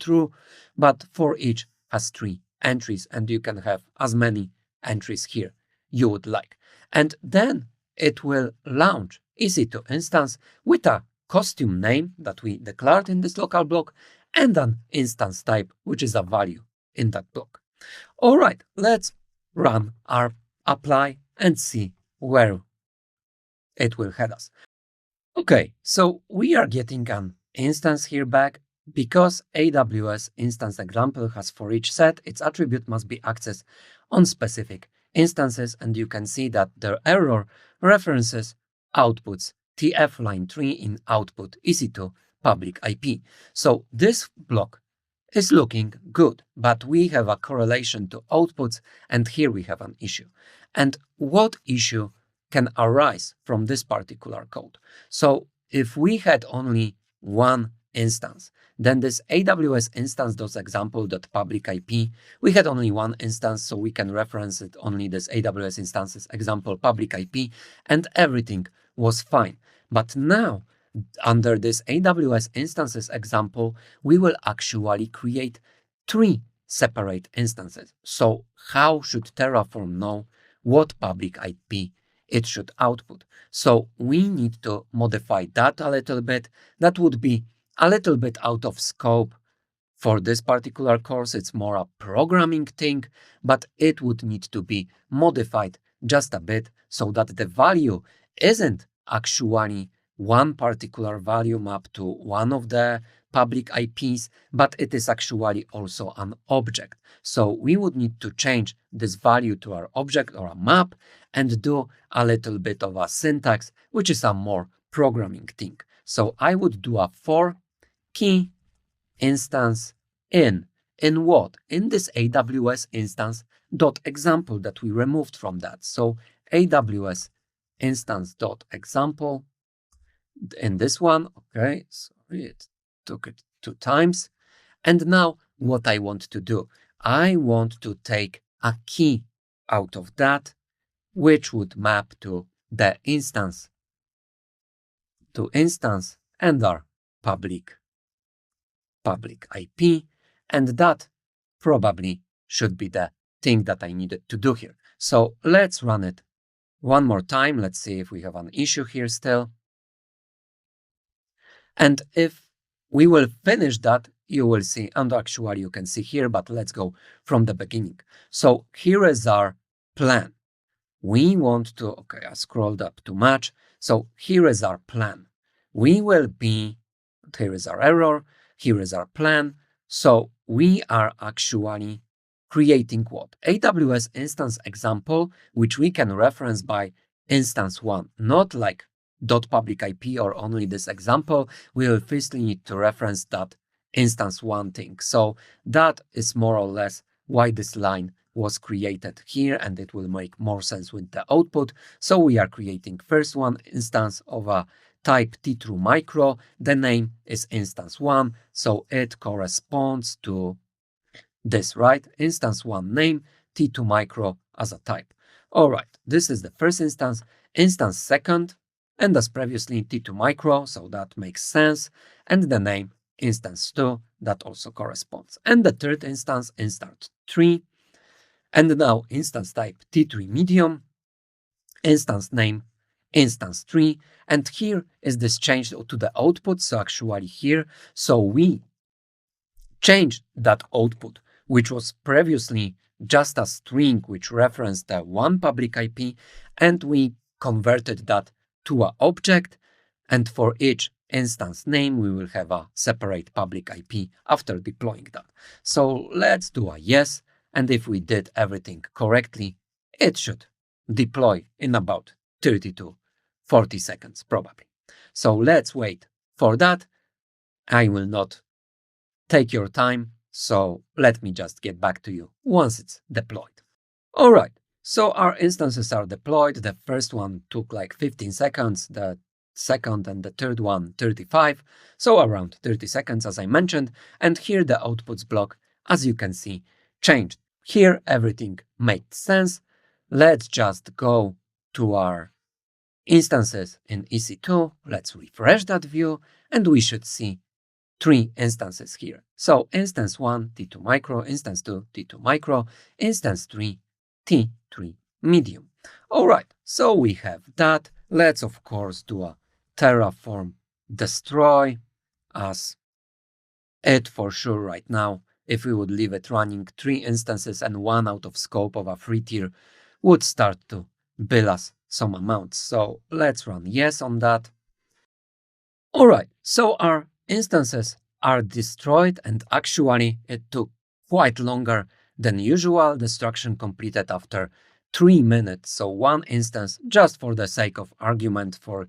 through, but for each has 3 entries, and you can have as many entries here you would like. And then it will launch EC2 instance with a costume name that we declared in this local block and an instance type, which is a value in that block. All right, let's run our apply and see where it will head us. Okay, so we are getting an instance here back because AWS instance example has for each set, its attribute must be accessed on specific instances, and you can see that the error references outputs TF line 3 in output EC2 public IP. So this block is looking good, but we have a correlation to outputs, and here we have an issue. And what issue can arise from this particular code? So if we had only one instance, then this AWS instance.example.public IP, we had only one instance, so we can reference it only this AWS instances example public IP, and everything was fine. But now, under this AWS instances example, we will actually create 3 separate instances. So how should Terraform know what public IP it should output? So we need to modify that a little bit. That would be a little bit out of scope for this particular course. It's more a programming thing, but it would need to be modified just a bit so that the value isn't actually one particular value mapped to one of the public IPs, but it is actually also an object. So we would need to change this value to our object or a map and do a little bit of a syntax, which is a more programming thing. So I would do a for key instance in what? In this AWS instance dot example that we removed from that. So AWS instance dot example in this one. Okay, sorry, it took it 2 times. And now what I want to do, I want to take a key out of that, which would map to the instance and our public IP, and that probably should be the thing that I needed to do here. So let's run it one more time. Let's see if we have an issue here still. And if we will finish that, you will see, and actually you can see here, but let's go from the beginning. So here is our plan. We want to, okay, I scrolled up too much. So here is our plan. We will be, here is our error, here is our plan. So we are actually creating what? AWS instance example, which we can reference by instance 1, not like .public IP or only this example. We will firstly need to reference that instance 1 thing. So that is more or less why this line was created here, and it will make more sense with the output. So we are creating first one instance of a type T2 micro. The name is instance 1, so it corresponds to this, right? Instance 1 name, T2 micro as a type. All right, this is the first instance. Instance second, and as previously T2 micro, so that makes sense. And the name instance 2, that also corresponds. And the third instance, instance 3. And now instance type T3 medium, instance name instance 3. And here is this change to the output. So actually here, so we changed that output, which was previously just a string which referenced the one public IP, and we converted that to an object. And for each instance name, we will have a separate public IP after deploying that. So let's do a yes. And if we did everything correctly, it should deploy in about 30 to 40 seconds, probably. So let's wait for that. I will not take your time, so let me just get back to you once it's deployed. All right, so our instances are deployed. The first one took like 15 seconds. The second and the third one 35, so around 30 seconds as I mentioned, and here the outputs block, as you can see, changed. Here everything made sense. Let's just go to our instances in EC2, let's refresh that view, and we should see 3 instances here. So instance 1, T2 micro, instance 2, T2 micro, instance 3, T3 medium. All right, so we have that. Let's of course do a Terraform destroy, as it for sure right now, if we would leave it running 3 instances and 1 out of scope of a free tier, would start to bill us some amounts. So let's run yes on that. All right, so our instances are destroyed, and actually it took quite longer than usual. Destruction completed after 3 minutes. So 1 instance, just for the sake of argument for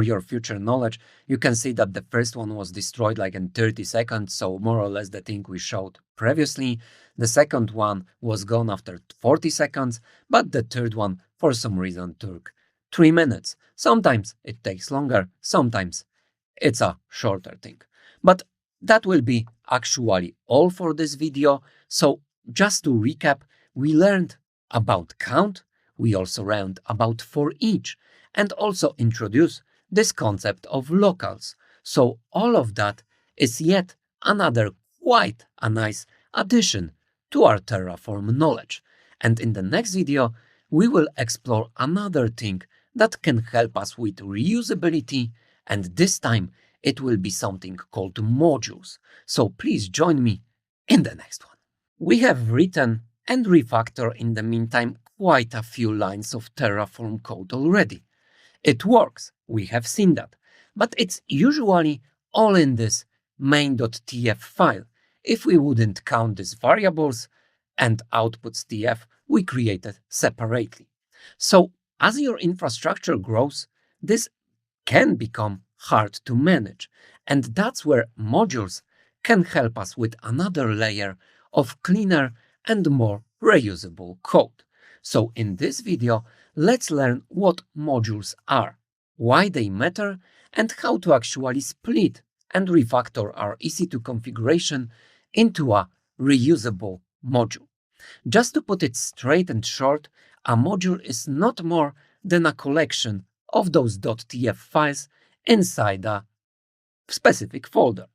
your future knowledge, you can see that the first one was destroyed like in 30 seconds. So more or less the thing we showed previously. The second one was gone after 40 seconds, but the third one for some reason took 3 minutes. Sometimes it takes longer, sometimes it's a shorter thing. But that will be actually all for this video. So just to recap, we learned about count, we also learned about for each, and also introduced this concept of locals. So all of that is yet another quite a nice addition to our Terraform knowledge. And in the next video, we will explore another thing that can help us with reusability, and this time it will be something called modules. So please join me in the next one. We have written and refactored in the meantime quite a few lines of Terraform code already. It works, we have seen that, but it's usually all in this main.tf file. If we wouldn't count these variables and outputs tf we created separately. So as your infrastructure grows, this can become hard to manage, and that's where modules can help us with another layer of cleaner and more reusable code. So in this video, let's learn what modules are, why they matter, and how to actually split and refactor our EC2 configuration into a reusable module. Just to put it straight and short, a module is not more than a collection of those .tf files inside a specific folder.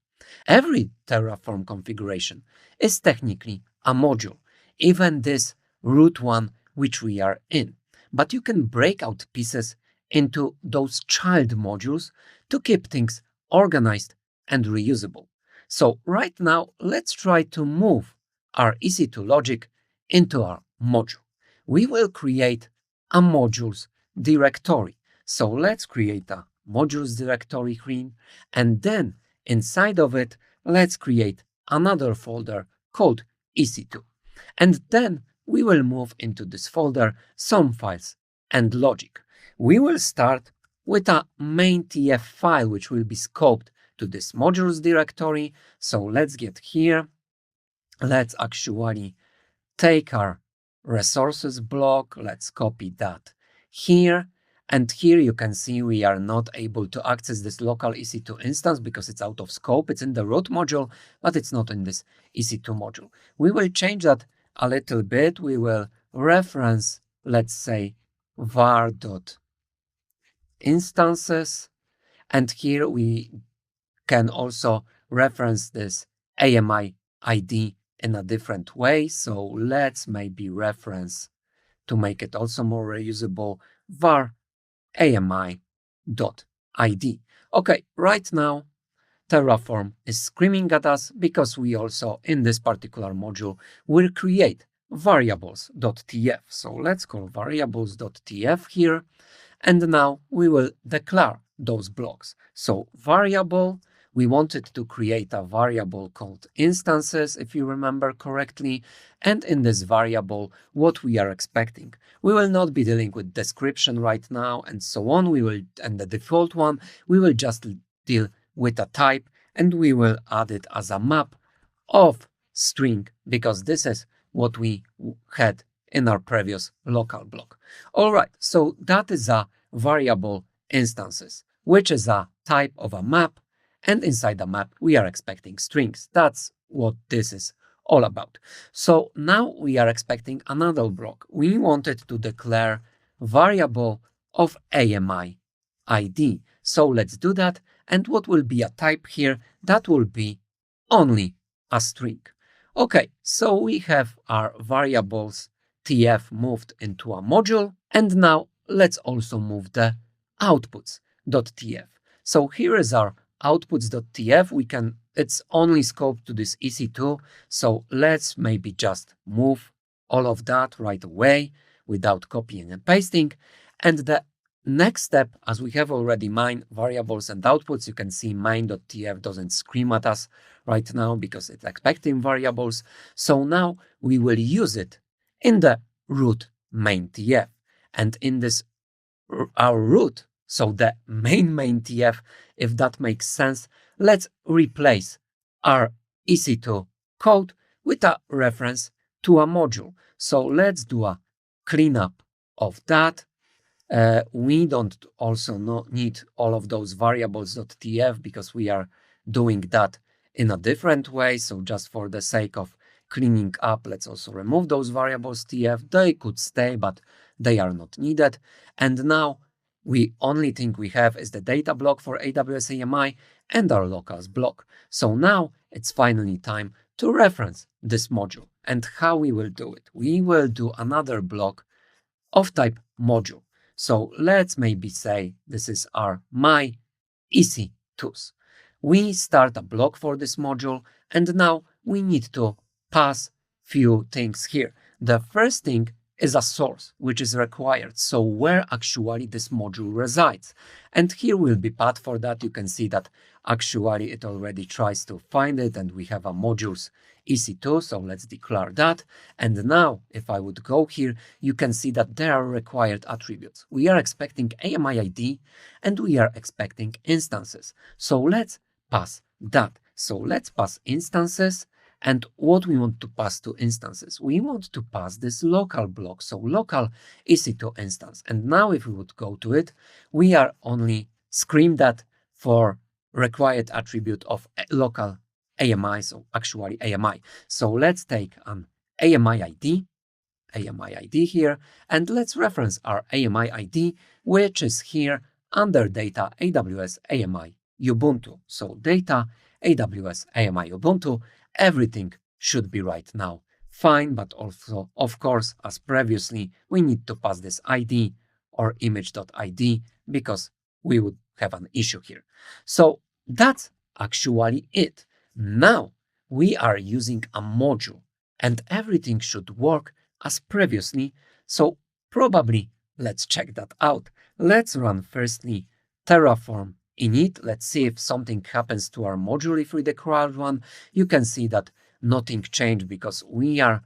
Every Terraform configuration is technically a module, even this root one which we are in. But you can break out pieces into those child modules to keep things organized and reusable. So right now, let's try to move our EC2 logic into our module. We will create a modules directory. So let's create a modules directory here, and then inside of it, let's create another folder called EC2. And then we will move into this folder some files and logic. We will start with a main.tf file, which will be scoped to this modules directory. So let's get here. Let's actually take our resources block. Let's copy that here. And here you can see we are not able to access this local EC2 instance because it's out of scope. It's in the root module, but it's not in this EC2 module. We will change that a little bit. We will reference, let's say, var.instances. And here we can also reference this AMI ID in a different way. So let's maybe reference, to make it also more reusable, var AMI.id. Okay, right now Terraform is screaming at us because we also, in this particular module, will create variables.tf. So let's call variables.tf here, and now we will declare those blocks. So variable, we wanted to create a variable called instances, if you remember correctly, and in this variable, what we are expecting. We will not be dealing with description right now and so on. We will, and the default one, we will just deal with a type, and we will add it as a map of string, because this is what we had in our previous local block. All right, so that is a variable instances. which is a type of a map. And inside the map, we are expecting strings. That's what this is all about. So now we are expecting another block. We wanted to declare variable of AMI ID. So let's do that. And what will be a type here? That will be only a string. Okay, so we have our variables TF moved into a module. And now let's also move the outputs.tf. So here is our outputs.tf. It's only scoped to this EC2. So let's maybe just move all of that right away without copying and pasting. And the next step, as we have already main variables and outputs, you can see main.tf doesn't scream at us right now because it's expecting variables. So now we will use it in the root main.tf. And in this, our root, so the main TF, if that makes sense, let's replace our EC2 code with a reference to a module. So let's do a cleanup of that. We don't also need all of those variables.tf because we are doing that in a different way. So just for the sake of cleaning up, let's also remove those variables TF. They could stay, but they are not needed. And now we only thing we have is the data block for AWS AMI and our locals block. So now it's finally time to reference this module. And how we will do it? We will do another block of type module. So let's maybe say this is our my EC2s. We start a block for this module, and now we need to pass few things here. The first thing is a source, which is required. So where actually this module resides. And here will be path for that. You can see that actually it already tries to find it, and we have a modules EC2. So let's declare that. And now if I would go here, you can see that there are required attributes. We are expecting AMI ID and we are expecting instances. So let's pass that. So let's pass instances. And what we want to pass to instances? We want to pass this local block, so local EC2 instance. And now if we would go to it, we are only scream that for required attribute of local AMI, so actually AMI. So let's take an AMI ID here, and let's reference our AMI ID, which is here under data AWS AMI Ubuntu. So data AWS AMI Ubuntu. Everything should be right now fine, but also, of course, as previously, we need to pass this ID or image.id because we would have an issue here. So that's actually it. Now we are using a module and everything should work as previously. So probably let's check that out. Let's run firstly Terraform init. Let's see if something happens to our module if we declare one. You can see that nothing changed because we are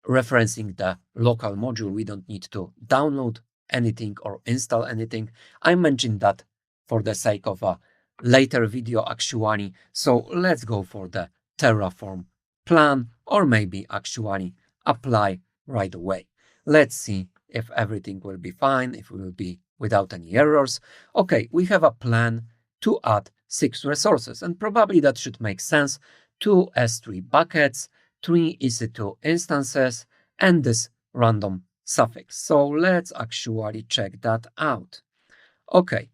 referencing the local module. We don't need to download anything or install anything. I mentioned that for the sake of a later video actually. So let's go for the Terraform plan or maybe actually apply right away. Let's see if everything will be fine, if we will be without any errors. Okay, we have a plan to add 6 resources, and probably that should make sense. 2 S3 buckets, 3 EC2 instances, and this random suffix. So let's actually check that out. Okay,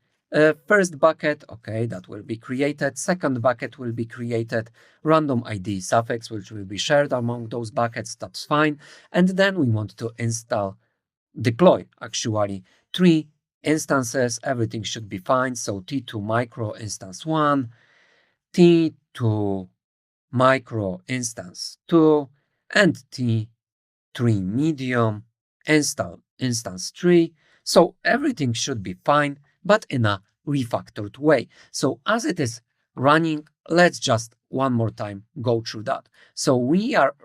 first bucket, okay, that will be created. Second bucket will be created. Random ID suffix, which will be shared among those buckets, that's fine. And then we want to deploy actually 3 instances. Everything should be fine. So T2 micro instance 1, T2 micro instance 2, and T3 medium instance 3. So everything should be fine, but in a refactored way. So as it is running, let's just one more time go through that. So we are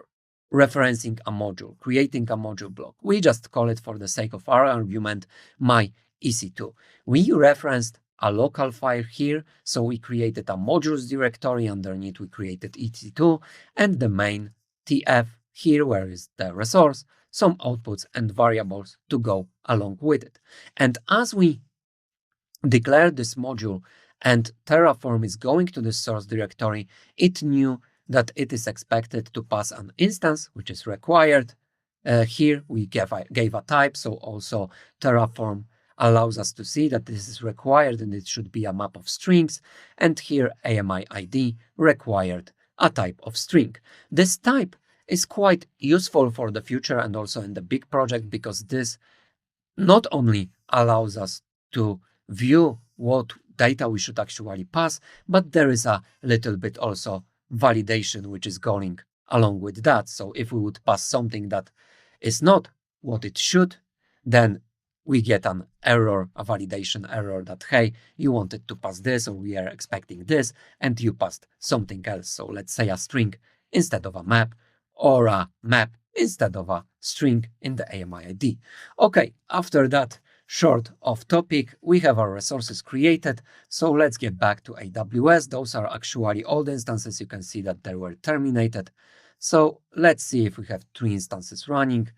referencing a module, creating a module block. We just call it, for the sake of our argument, my EC2. We referenced a local file here, so we created a modules directory. Underneath we created EC2 and the main TF here, where is the resource, some outputs and variables to go along with it. And as we declared this module and Terraform is going to the source directory, it knew that it is expected to pass an instance, which is required. Here we gave a type, so also Terraform allows us to see that this is required and it should be a map of strings. And here AMI ID required a type of string. This type is quite useful for the future and also in the big project, because this not only allows us to view what data we should actually pass, but there is a little bit also validation which is going along with that. So if we would pass something that is not what it should, then we get an error, a validation error that, hey, you wanted to pass this, or we are expecting this, and you passed something else. So let's say a string instead of a map, or a map instead of a string in the AMI ID. Okay, after that short off topic, we have our resources created. So let's get back to AWS. Those are actually old instances. You can see that they were terminated. So let's see if we have 3 instances running.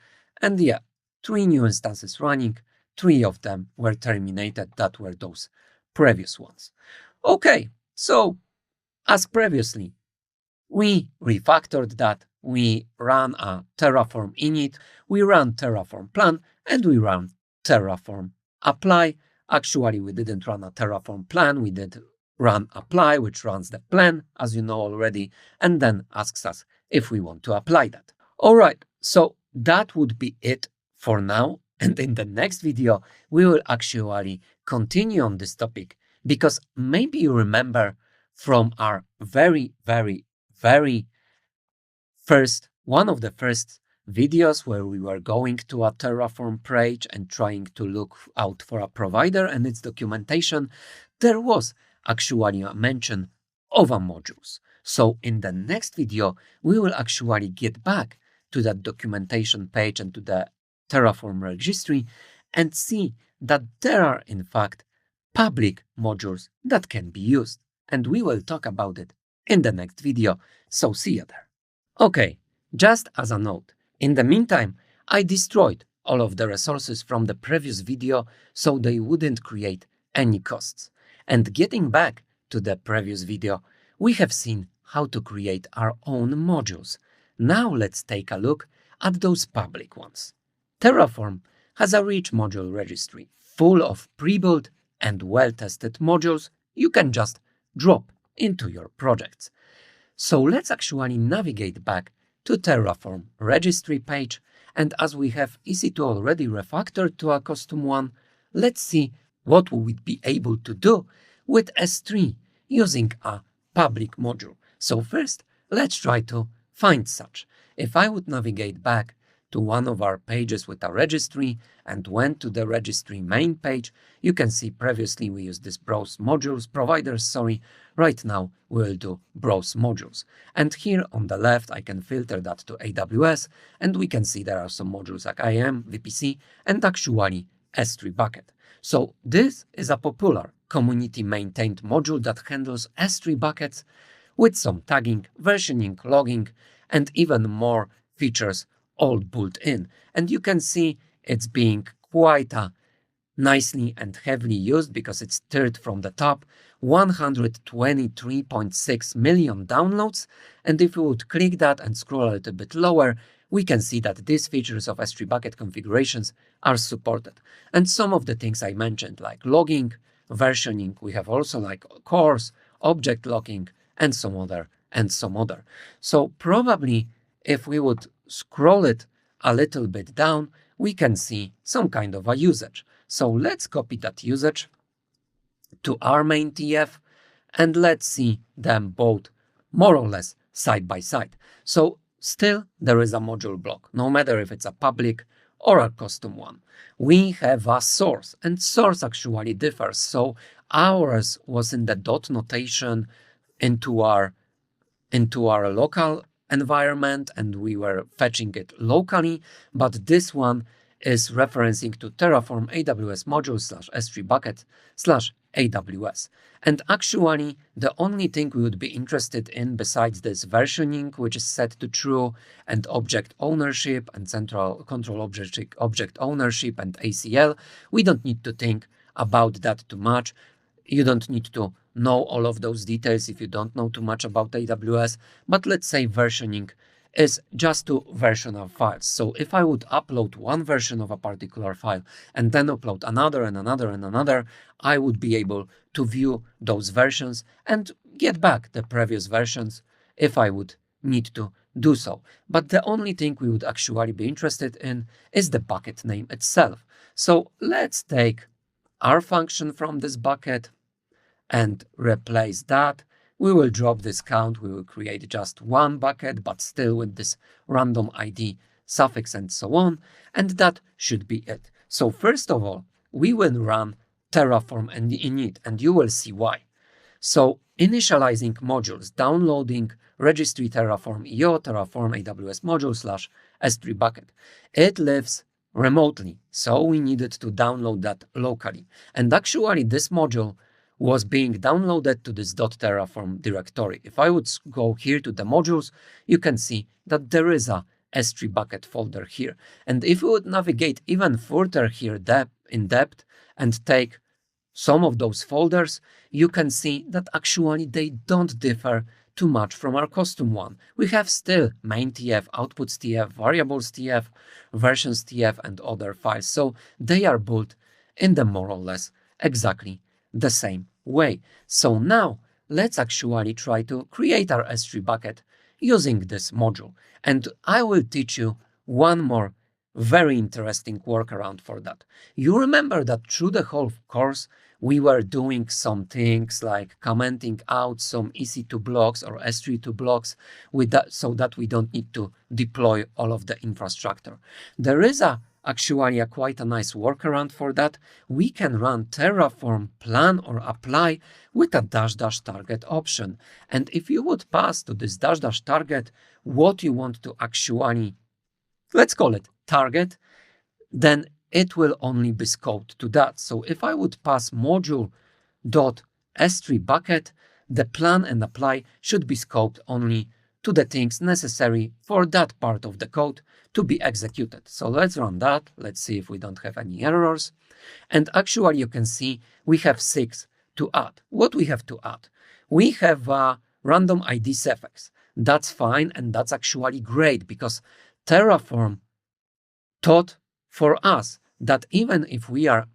And yeah, 3 new instances running. 3 of them were terminated. That were those previous ones. Okay, so as previously, we refactored that. We ran a Terraform init, we ran Terraform plan, and we ran Terraform apply. Actually, we didn't run a Terraform plan. We did run apply, which runs the plan, as you know already, and then asks us if we want to apply that. All right, so that would be it for now. And in the next video, we will actually continue on this topic, because maybe you remember from our very one of the first videos where we were going to a Terraform page and trying to look out for a provider and its documentation, there was actually a mention of a modules. So in the next video, we will actually get back to that documentation page and to the Terraform registry and see that there are in fact public modules that can be used. And we will talk about it in the next video. So see you there. Okay, just as a note, in the meantime, I destroyed all of the resources from the previous video so they wouldn't create any costs. And getting back to the previous video, we have seen how to create our own modules. Now let's take a look at those public ones. Terraform has a rich module registry full of pre-built and well-tested modules you can just drop into your projects. So let's actually navigate back to Terraform registry page, and as we have EC2 already refactored to a custom one, let's see what we would be able to do with S3 using a public module. So first, let's try to find such. If I would navigate back to one of our pages with a registry and went to the registry main page, you can see previously we used this browse modules providers, right now we'll do browse modules. And here on the left, I can filter that to AWS, and we can see there are some modules like IAM, VPC, and actually S3 bucket. So this is a popular community maintained module that handles S3 buckets with some tagging, versioning, logging, and even more features all built in. And you can see it's being quite nicely and heavily used because it's third from the top, 123.6 million downloads. And if we would click that and scroll a little bit lower, we can see that these features of S3 bucket configurations are supported. And some of the things I mentioned, like logging, versioning, we have also like cores, object locking, and some other. So probably if we would scroll it a little bit down, we can see some kind of a usage. So let's copy that usage to our main TF and let's see them both more or less side by side. So still there is a module block, no matter if it's a public or a custom one. We have a source, and source actually differs. So ours was in the dot notation into our local environment, and we were fetching it locally, but this one is referencing to Terraform AWS modules /S3 bucket /AWS. And actually, the only thing we would be interested in besides this versioning, which is set to true, and object ownership and central control object ownership and ACL, we don't need to think about that too much. You don't need to know all of those details if you don't know too much about AWS, but let's say versioning is just to version of files. So if I would upload one version of a particular file and then upload another and another and another, I would be able to view those versions and get back the previous versions if I would need to do so. But the only thing we would actually be interested in is the bucket name itself. So let's take our function from this bucket and replace that. We will drop this count. We will create just one bucket, but still with this random ID suffix and so on. And that should be it. So first of all, we will run Terraform and init, and you will see why. So initializing modules, downloading registry Terraform EO, Terraform AWS module / S3 bucket. It lives remotely, so we needed to download that locally. And actually this module was being downloaded to this .terraform directory. If I would go here to the modules, you can see that there is a S3 bucket folder here. And if we would navigate even further here in depth and take some of those folders, you can see that actually they don't differ too much from our custom one. We have still main TF, outputs TF, variables TF, versions TF, and other files. So they are built in the more or less exactly the same way. So now let's actually try to create our S3 bucket using this module. And I will teach you one more very interesting workaround for that. You remember that through the whole course, we were doing some things like commenting out some EC2 blocks or S3 blocks with that, so that we don't need to deploy all of the infrastructure. There is actually quite a nice workaround for that. We can run Terraform plan or apply with a -- target option. And if you would pass to this -- target what you want to actually, let's call it target, then it will only be scoped to that. So if I would pass module.s3 bucket, the plan and apply should be scoped only to the things necessary for that part of the code to be executed. So let's run that. Let's see if we don't have any errors. And actually you can see we have 6 to add. What we have to add? We have a random ID suffix. That's fine, and that's actually great because Terraform thought for us that even if we are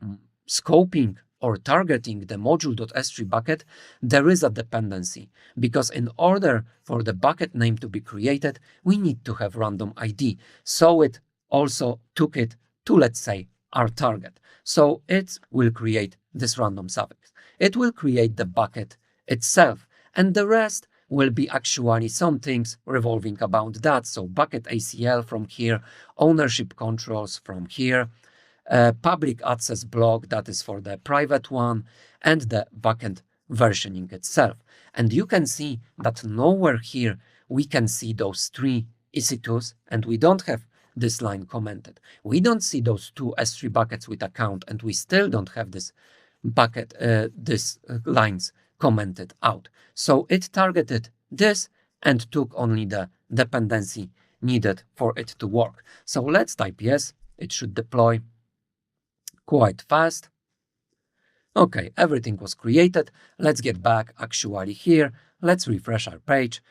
scoping or targeting the module.s3 bucket, there is a dependency, because in order for the bucket name to be created, we need to have random ID. So it also took it to, let's say, our target. So it will create this random suffix. It will create the bucket itself, and the rest will be actually some things revolving about that. So bucket ACL from here, ownership controls from here, public access block, that is for the private one, and the backend versioning itself. And you can see that nowhere here we can see those 3 EC2s, and we don't have this line commented. We don't see those 2 S3 buckets with account, and we still don't have this bucket, lines commented out. So it targeted this and took only the dependency needed for it to work. So let's type yes. It should deploy quite fast. Okay, everything was created. Let's get back actually here. Let's refresh our page,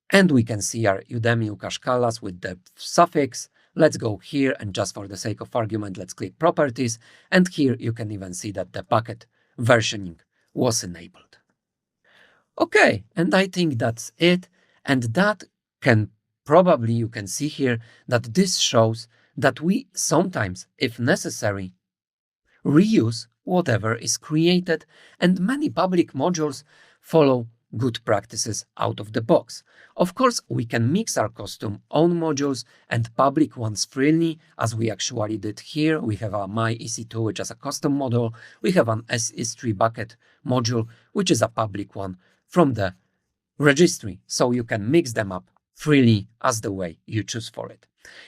and we can see our Udemy Ukashkalas with the suffix. Let's go here, and just for the sake of argument, let's click properties. And here you can even see that the bucket versioning was enabled. Okay, and I think that's it. And that can probably, you can see here that this shows that we sometimes, if necessary, reuse whatever is created, and many public modules follow good practices out of the box. Of course, we can mix our custom own modules and public ones freely, as we actually did here. We have a my EC2, which is a custom module. We have an S3 bucket module, which is a public one from the registry. So you can mix them up freely as the way you choose for it.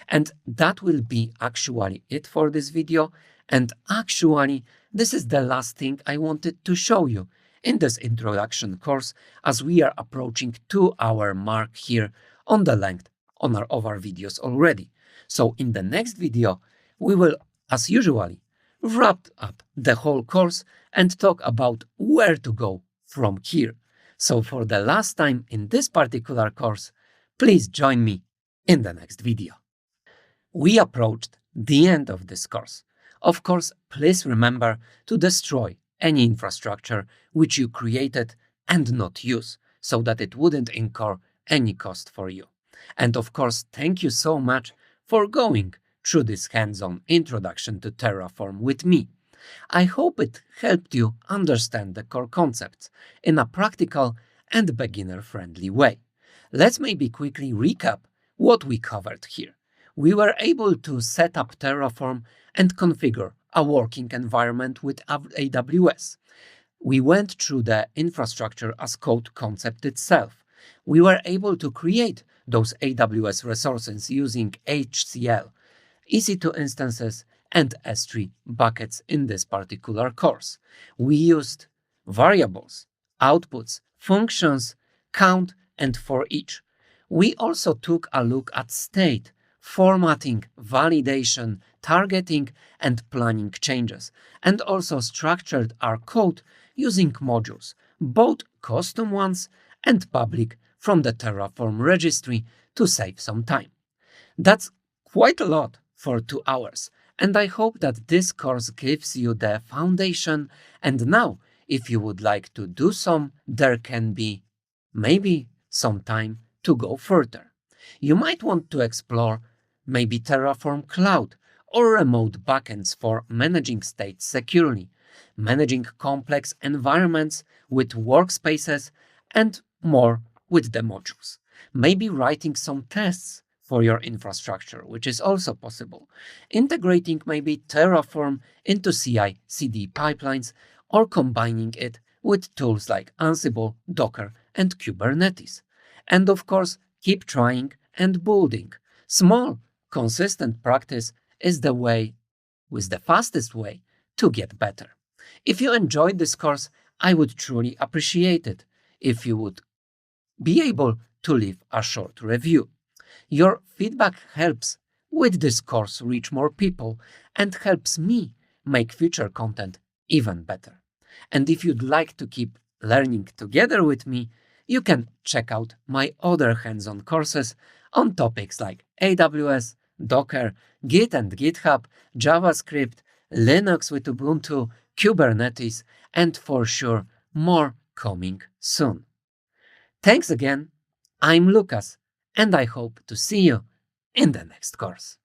And that will be actually it for this video. And actually, this is the last thing I wanted to show you in this introduction course, as we are approaching 2-hour mark here on the length of our videos already. So in the next video, we will, as usually, wrap up the whole course and talk about where to go from here. So for the last time in this particular course, please join me in the next video. We approached the end of this course. Of course, please remember to destroy any infrastructure which you created and not use, so that it wouldn't incur any cost for you. And of course, thank you so much for going through this hands-on introduction to Terraform with me. I hope it helped you understand the core concepts in a practical and beginner-friendly way. Let's maybe quickly recap what we covered here. We were able to set up Terraform and configure a working environment with AWS. We went through the infrastructure as code concept itself. We were able to create those AWS resources using HCL, EC2 instances, and S3 buckets in this particular course. We used variables, outputs, functions, count, and for each. We also took a look at state, formatting, validation, targeting, and planning changes, and also structured our code using modules, both custom ones and public from the Terraform registry to save some time. That's quite a lot for 2 hours, and I hope that this course gives you the foundation, and now, if you would like to do some, there can be maybe some time to go further. You might want to explore maybe Terraform Cloud or remote backends for managing states securely, managing complex environments with workspaces, and more with the modules. Maybe writing some tests for your infrastructure, which is also possible. Integrating maybe Terraform into CI/CD pipelines or combining it with tools like Ansible, Docker, and Kubernetes. And of course, keep trying and building. Small, consistent practice is the fastest way to get better. If you enjoyed this course, I would truly appreciate it if you would be able to leave a short review. Your feedback helps with this course reach more people and helps me make future content even better. And if you'd like to keep learning together with me, you can check out my other hands-on courses on topics like AWS, Docker, Git and GitHub, JavaScript, Linux with Ubuntu, Kubernetes, and for sure more coming soon. Thanks again. I'm Lucas, and I hope to see you in the next course.